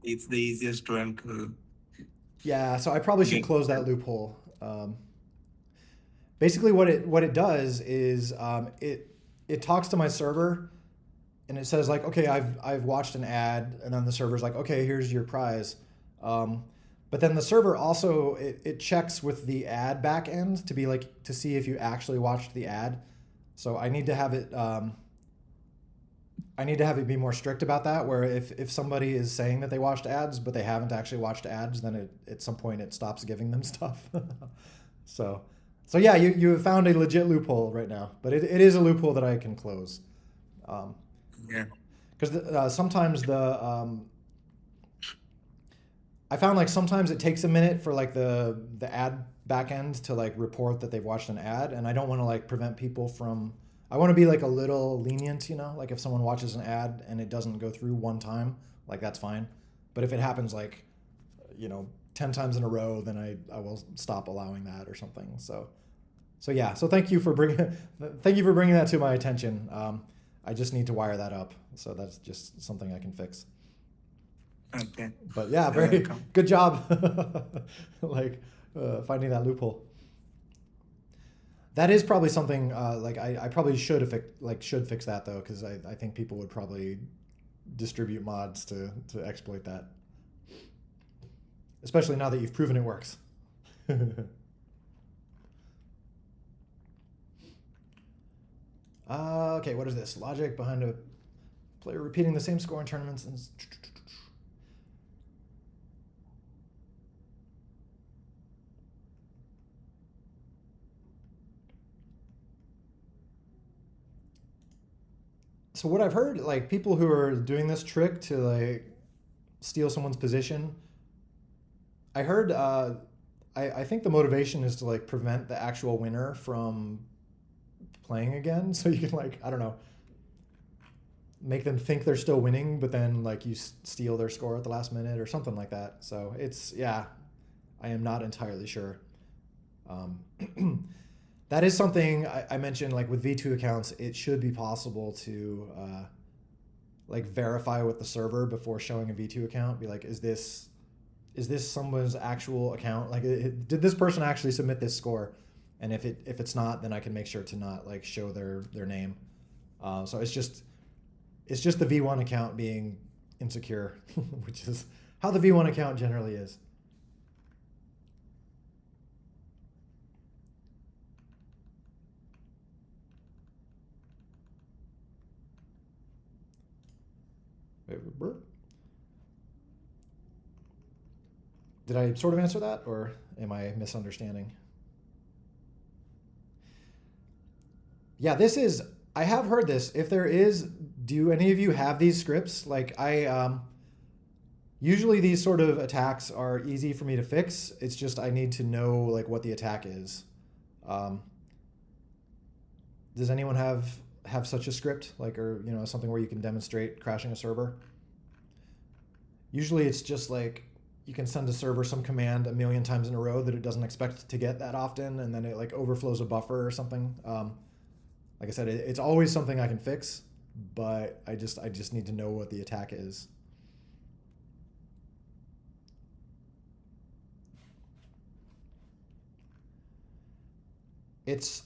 it's the easiest one to yeah, so I probably should get. close that loophole. Basically, what it does is it talks to my server and it says like, okay, I've watched an ad, and then the server's like, okay, here's your prize. Um, but then the server also it checks with the ad back end to be like to see if you actually watched the ad. So I need to have it. I need to have it be more strict about that. Where if somebody is saying that they watched ads but they haven't actually watched ads, then at some point it stops giving them stuff. so so yeah, you have found a legit loophole right now, but it is a loophole that I can close. Um, Yeah. because sometimes I found like sometimes it takes a minute for like the ad backend to like report that they've watched an ad, and I don't want to like prevent people from. I want to be like a little lenient, you know, like if someone watches an ad and it doesn't go through one time, like that's fine. But if it happens like, 10 times in a row, then I will stop allowing that or something. So yeah. So thank you for bringing that to my attention. I just need to wire that up. So that's just something I can fix. Okay. But yeah, You're very welcome. good job, like finding that loophole. That is probably something like I probably should fix that though, because I think people would probably distribute mods to exploit that, especially now that you've proven it works. Okay, what is this? Logic behind a player repeating the same score in tournaments. So what I've heard, like people who are doing this trick to like steal someone's position, I heard. I think the motivation is to like prevent the actual winner from playing again. So you can like I don't know, make them think they're still winning, but then like you steal their score at the last minute or something like that. So it's yeah, I am not entirely sure. Um, that is something I mentioned like with V2 accounts. It should be possible to like verify with the server before showing a V2 account. Be like, is this someone's actual account? Like, did this person actually submit this score? And if it's not, then I can make sure to not like show their name. So it's just the V1 account being insecure, which is how the V1 account generally is. Did I sort of answer that, or am I misunderstanding? Yeah, this is. I have heard this. If there is, do any of you have these scripts? Like usually these sort of attacks are easy for me to fix. It's just I need to know like what the attack is. Um, does anyone have such a script, like or something where you can demonstrate crashing a server? Usually it's just like you can send a server some command a million times in a row that it doesn't expect to get that often, and then it like overflows a buffer or something. Like I said, it's always something I can fix, but I just need to know what the attack is. It's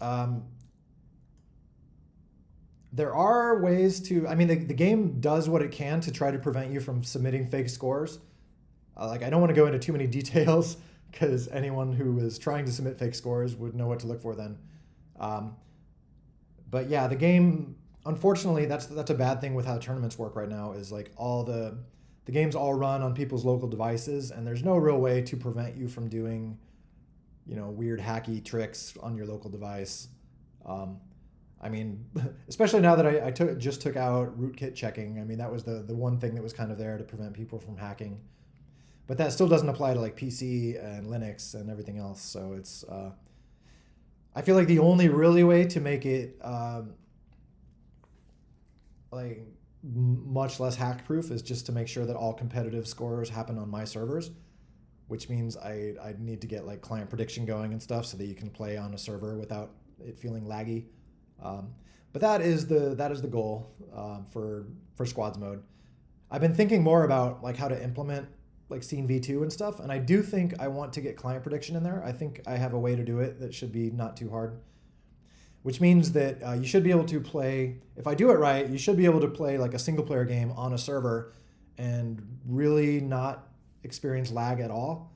there are ways to. I mean, the game does what it can to try to prevent you from submitting fake scores. Like I don't want to go into too many details because anyone who is trying to submit fake scores would know what to look for then. Um, but yeah, the game. Unfortunately, that's a bad thing with how tournaments work right now. Is like all the games all run on people's local devices, and there's no real way to prevent you from doing, weird hacky tricks on your local device. Um, I mean, especially now that I just took out rootkit checking. I mean, that was the one thing that was kind of there to prevent people from hacking. But that still doesn't apply to like PC and Linux and everything else. So it's I feel like the only really way to make it like much less hack proof is just to make sure that all competitive scores happen on my servers, which means I need to get like client prediction going and stuff so that you can play on a server without it feeling laggy. But that is the goal for squads mode. I've been thinking more about like how to implement like Scene V2 and stuff, and I do think I want to get client prediction in there. I think I have a way to do it that should be not too hard. Which means that you should be able to play, if I do it right, you should be able to play like a single player game on a server and really not experience lag at all.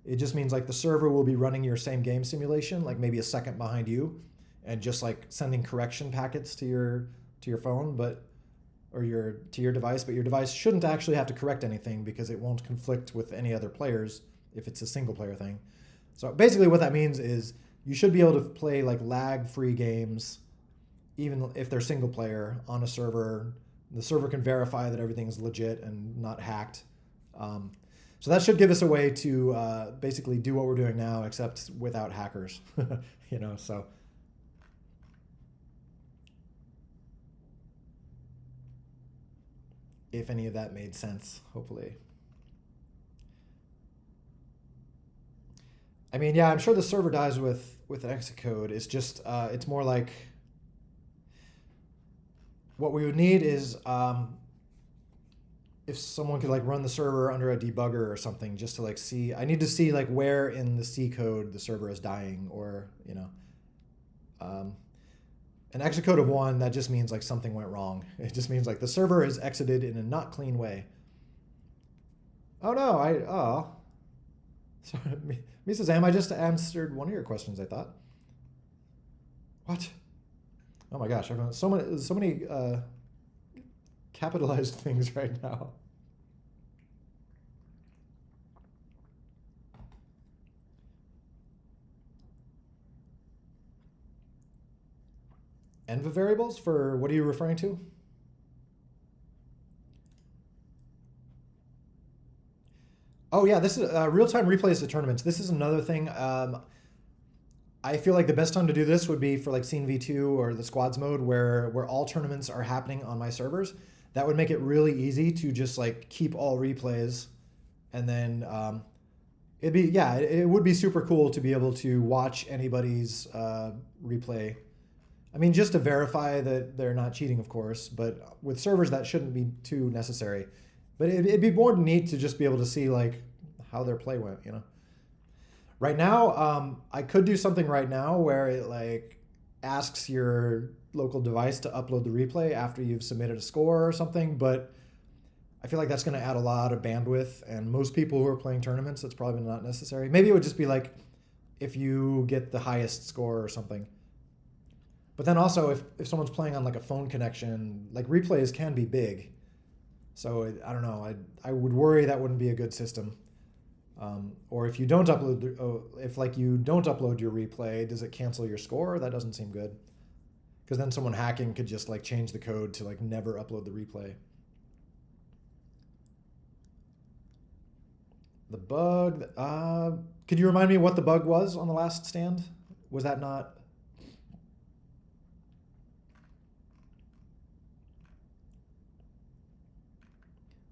It just means like the server will be running your same game simulation, like maybe a second behind you, and just like sending correction packets to your phone, or to your device, but your device shouldn't actually have to correct anything because it won't conflict with any other players if it's a single player thing. So basically what that means is you should be able to play like lag-free games, even if they're single player on a server. The server can verify that everything's legit and not hacked. So that should give us a way to basically do what we're doing now, except without hackers. So. If any of that made sense, hopefully. I mean, yeah, I'm sure the server dies with an exit code. It's just, it's more like what we would need is if someone could like run the server under a debugger or something, just to like see. I need to see like where in the C code the server is dying, or an exit code of 1, that just means like something went wrong. It just means like the server is exited in a not clean way. Oh no, sorry, Mrs. M, I just answered one of your questions, I thought. What? Oh my gosh, I've got so many capitalized things right now. Env variables for what are you referring to? Oh yeah, this is real-time replays of tournaments. This is another thing. I feel like the best time to do this would be for like Scene V2 or the squads mode where all tournaments are happening on my servers. That would make it really easy to just like keep all replays, and then it would be super cool to be able to watch anybody's replay. I mean, just to verify that they're not cheating, of course, but with servers that shouldn't be too necessary. But it'd be more neat to just be able to see like how their play went, Right now, I could do something right now where it like asks your local device to upload the replay after you've submitted a score or something, but I feel like that's going to add a lot of bandwidth, and most people who are playing tournaments, it's probably not necessary. Maybe it would just be like if you get the highest score or something. But then also, if someone's playing on like a phone connection, like replays can be big. So I don't know. I would worry that wouldn't be a good system. Or if you don't upload, you don't upload your replay, does it cancel your score? That doesn't seem good. Because then someone hacking could just like change the code to like never upload the replay. The bug. Could you remind me what the bug was on the last stand? Was that not?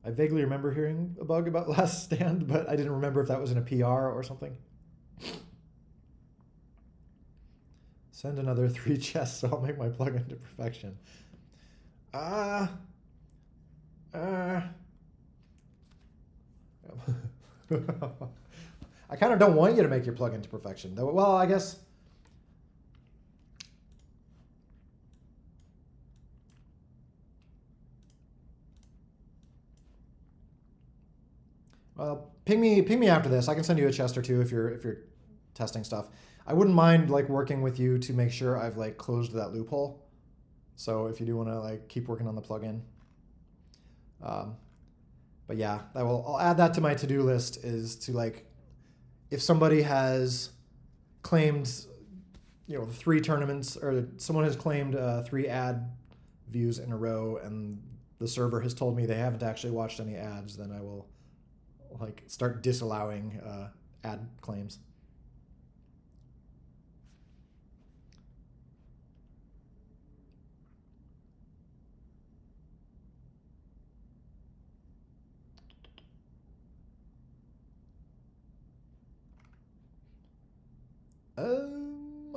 I vaguely remember hearing a bug about last stand, but I didn't remember if that was in a PR or something. Send another 3 chests so I'll make my plugin to perfection. I kind of don't want you to make your plugin to perfection. Well, I guess. Well, ping me after this. I can send you a chest or two if you're testing stuff. I wouldn't mind like working with you to make sure I've like closed that loophole. So if you do want to like keep working on the plugin. But yeah, I'll add that to my to-do list, is to like, if somebody has claimed, 3 tournaments, or someone has claimed 3 ad views in a row, and the server has told me they haven't actually watched any ads, then I will like start disallowing ad claims.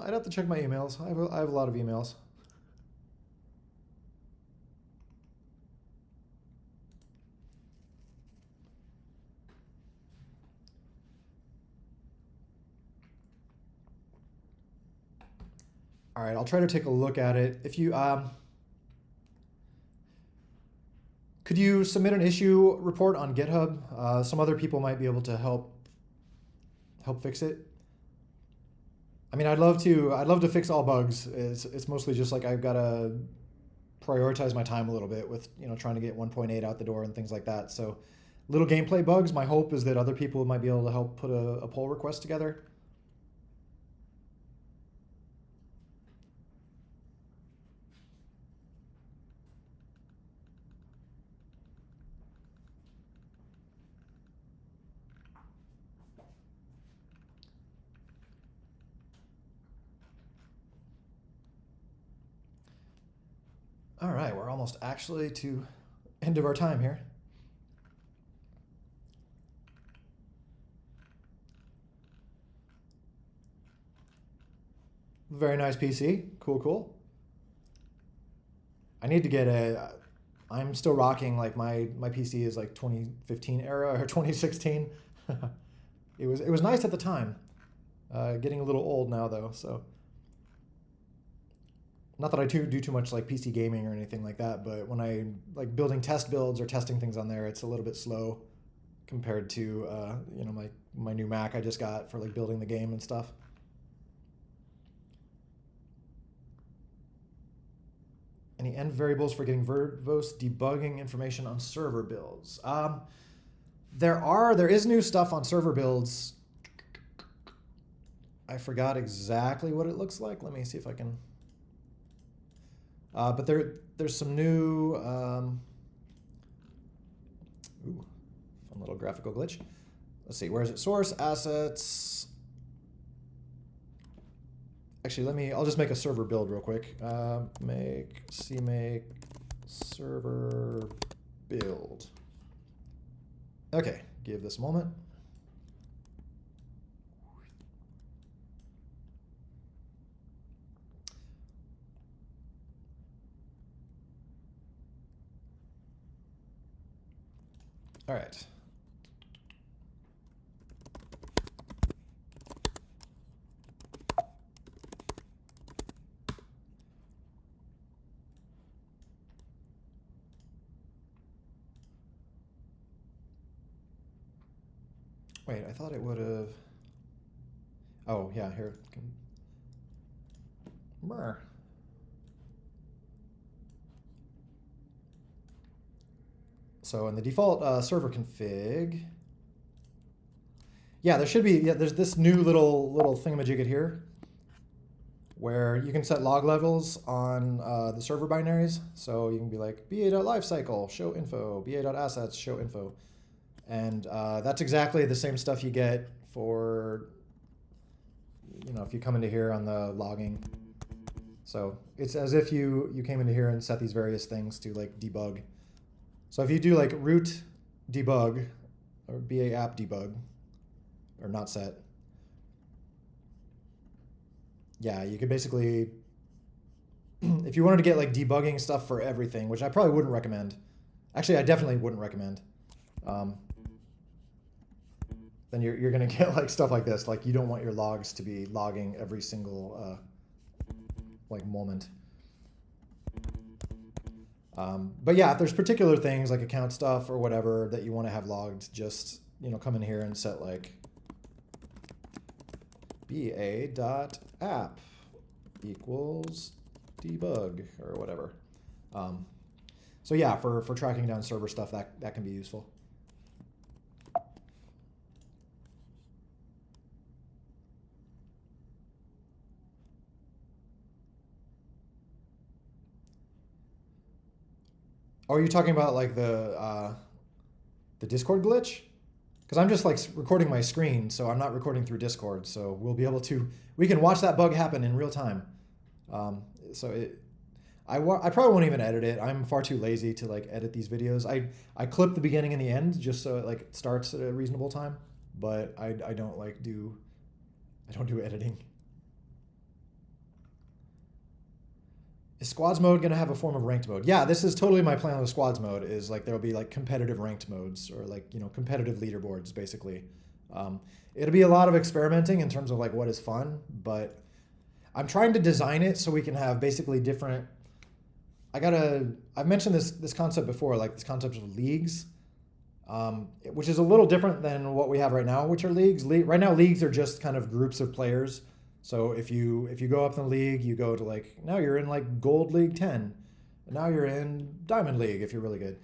I'd have to check my emails. I have a lot of emails. All right, I'll try to take a look at it. If you could you submit an issue report on GitHub? Some other people might be able to help fix it. I mean, I'd love to fix all bugs. It's mostly just like I've got to prioritize my time a little bit with, trying to get 1.8 out the door and things like that. So little gameplay bugs, my hope is that other people might be able to help put a pull request together. All right, we're almost actually to end of our time here. Very nice PC. Cool. I need to get I'm still rocking, like my PC is like 2015 era or 2016. It was nice at the time. Getting a little old now though, so. Not that I do too much like PC gaming or anything like that, but when I like building test builds or testing things on there, it's a little bit slow compared to my new Mac I just got for like building the game and stuff. Any end variables for getting verbose debugging information on server builds? There is new stuff on server builds. I forgot exactly what it looks like. Let me see if I can. But there's some new, fun little graphical glitch. Let's see, where is it? Source, assets. Actually, I'll just make a server build real quick. Make CMake server build. Okay, give this a moment. All right. Wait, I thought it would have. Oh, yeah, here. Brr. So in the default server config, yeah, there should be, there's this new little thingamajigget here where you can set log levels on the server binaries. So you can be like ba.lifecycle, show info, ba.assets, show info. And that's exactly the same stuff you get for, if you come into here on the logging. So it's as if you came into here and set these various things to like debug. So if you do like root debug or ba app debug or not set, yeah, you could basically, if you wanted to get like debugging stuff for everything, which I probably wouldn't recommend. Actually, I definitely wouldn't recommend. Then you're going to get like stuff like this. Like you don't want your logs to be logging every single like moment. But yeah, if there's particular things like account stuff or whatever that you want to have logged, just come in here and set like ba.app equals debug or whatever. So yeah, for tracking down server stuff, that can be useful. Oh, are you talking about like the Discord glitch? Because I'm just like recording my screen, so I'm not recording through Discord. So we can watch that bug happen in real time. I probably won't even edit it. I'm far too lazy to like edit these videos. I clip the beginning and the end just so it like starts at a reasonable time, but I don't do editing. Is squads mode going to have a form of ranked mode? Yeah, this is totally my plan with squads mode. Is like there'll be like competitive ranked modes or like competitive leaderboards basically. Um, it'll be a lot of experimenting in terms of like what is fun, but I'm trying to design it so we can have basically different. I've mentioned this concept before, like this concept of leagues, which is a little different than what we have right now, which are leagues. Right now, leagues are just kind of groups of players. So if you go up in the league, you go to like now you're in like Gold League 10, and now you're in Diamond League if you're really good.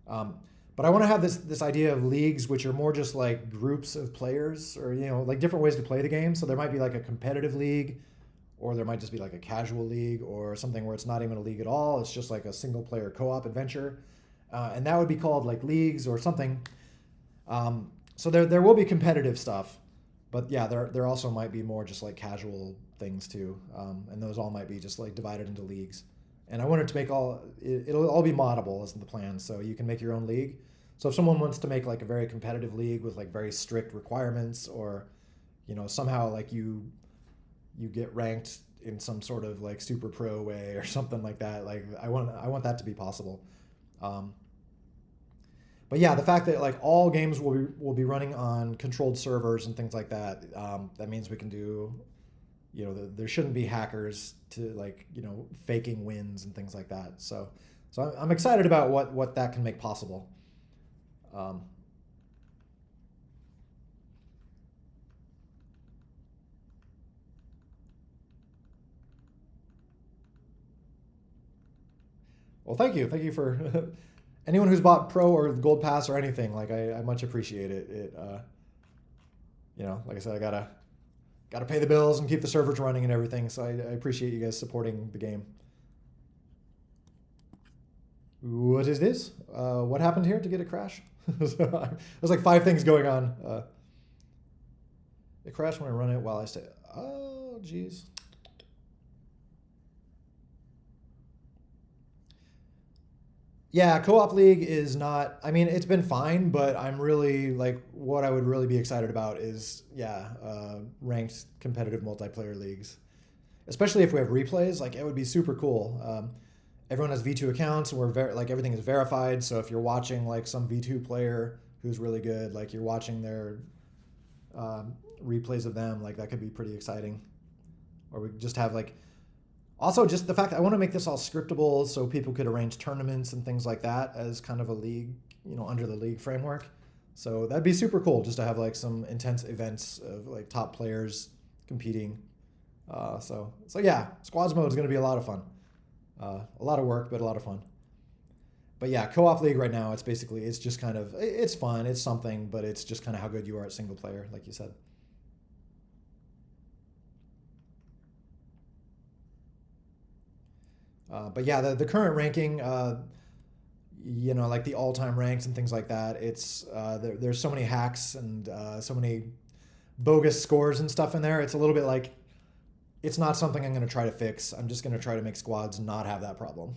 Um, but I want to have this idea of leagues, which are more just like groups of players, or like different ways to play the game. So there might be like a competitive league, or there might just be like a casual league, or something where it's not even a league at all. It's just like a single player co-op adventure, and that would be called like leagues or something. So there will be competitive stuff, but yeah, there also might be more just like casual things too, and those all might be just like divided into leagues. And I wanted to make it'll all be moddable is the plan, so you can make your own league. So if someone wants to make like a very competitive league with like very strict requirements, or somehow like you get ranked in some sort of like super pro way or something like that, like I want that to be possible. Um, but yeah, the fact that like all games will be running on controlled servers and things like that, that means we can do, there shouldn't be hackers to like faking wins and things like that. So I'm excited about what that can make possible. Um, well, thank you for anyone who's bought Pro or Gold Pass or anything. Like I much appreciate it. Like I said, I gotta pay the bills and keep the servers running and everything. So I appreciate you guys supporting the game. What is this? What happened here to get a crash? There's like five things going on. It crashed when I run it while I stay. Oh, jeez. Yeah, co-op league is not. I mean, it's been fine, but I'm really like what I would really be excited about is ranked competitive multiplayer leagues, especially if we have replays. Like it would be super cool. Everyone has V2 accounts, and like everything is verified. So if you're watching like some V2 player who's really good, like you're watching their replays of them, like that could be pretty exciting. Or we just have like also just the fact that I want to make this all scriptable so people could arrange tournaments and things like that as kind of a league, under the league framework. So that'd be super cool just to have like some intense events of like top players competing. So yeah, squads mode is going to be a lot of fun. A lot of work, but a lot of fun. But yeah, co-op league right now, it's just kind of, it's fun, it's something, but it's just kind of how good you are at single player, like you said. But yeah, the current ranking, like the all-time ranks and things like that, there's so many hacks and so many bogus scores and stuff in there. It's a little bit like, it's not something I'm going to try to fix. I'm just going to try to make squads not have that problem.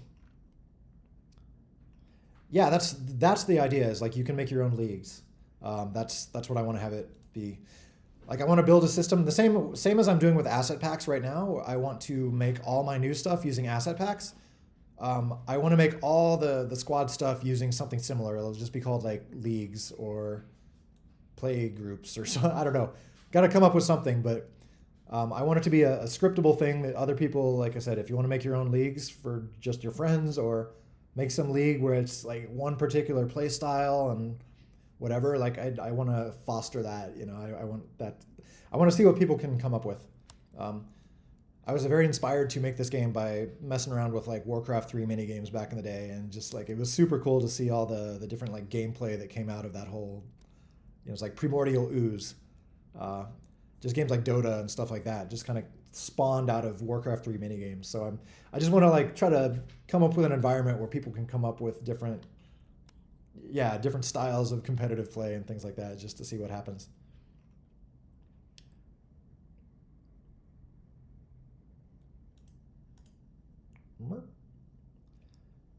Yeah, that's the idea. Is like you can make your own leagues. That's what I want to have it be. Like I want to build a system the same as I'm doing with asset packs right now. I want to make all my new stuff using asset packs. I want to make all the squad stuff using something similar. It'll just be called like leagues or play groups or so. I don't know. Got to come up with something, but I want it to be a scriptable thing that other people, like I said, if you want to make your own leagues for just your friends, or make some league where it's like one particular play style and whatever, like I want to foster that. I want that. I want to see what people can come up with. I was very inspired to make this game by messing around with like Warcraft 3 mini games back in the day, and just like it was super cool to see all the different like gameplay that came out of that whole. It's like Primordial Ooze. Just games like Dota and stuff like that just kind of spawned out of Warcraft 3 mini games. So I just want to like try to come up with an environment where people can come up with different styles of competitive play and things like that, just to see what happens.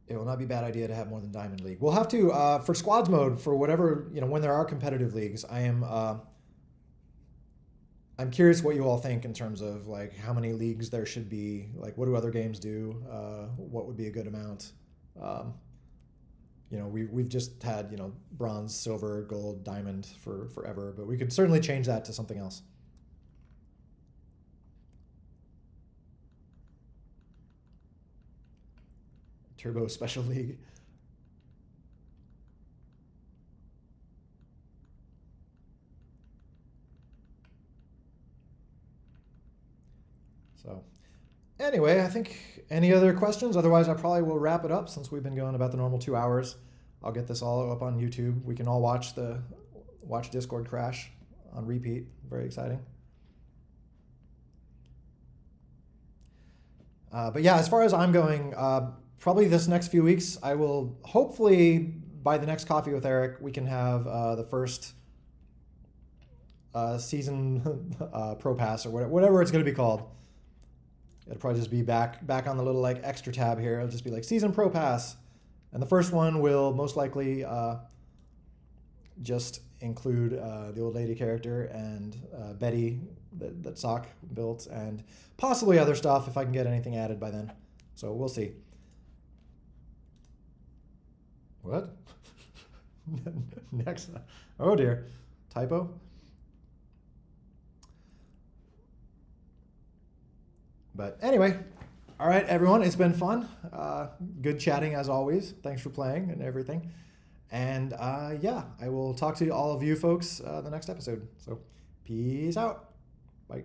It will not be a bad idea to have more than Diamond League. We'll have to for squads mode, for whatever when there are competitive leagues. I'm curious what you all think in terms of like how many leagues there should be. Like, what do other games do? What would be a good amount? Um, we've just had bronze, silver, gold, diamond for forever, but we could certainly change that to something else. Turbo Special League. So, anyway, I think any other questions? Otherwise, I probably will wrap it up since we've been going about the normal 2 hours. I'll get this all up on YouTube. We can all watch Discord crash on repeat. Very exciting. But yeah, as far as I'm going, probably this next few weeks, I will hopefully by the next Coffee with Eric, we can have the first season Pro Pass or whatever it's going to be called. It'll probably just be back on the little like extra tab here. It'll just be like Season Pro Pass, and the first one will most likely just include the old lady character and Betty that Sock built, and possibly other stuff if I can get anything added by then. So we'll see. What? Next. Oh dear. Typo? But anyway, all right, everyone, it's been fun. Good chatting as always. Thanks for playing and everything. And yeah, I will talk to all of you folks the next episode. So peace out. Bye.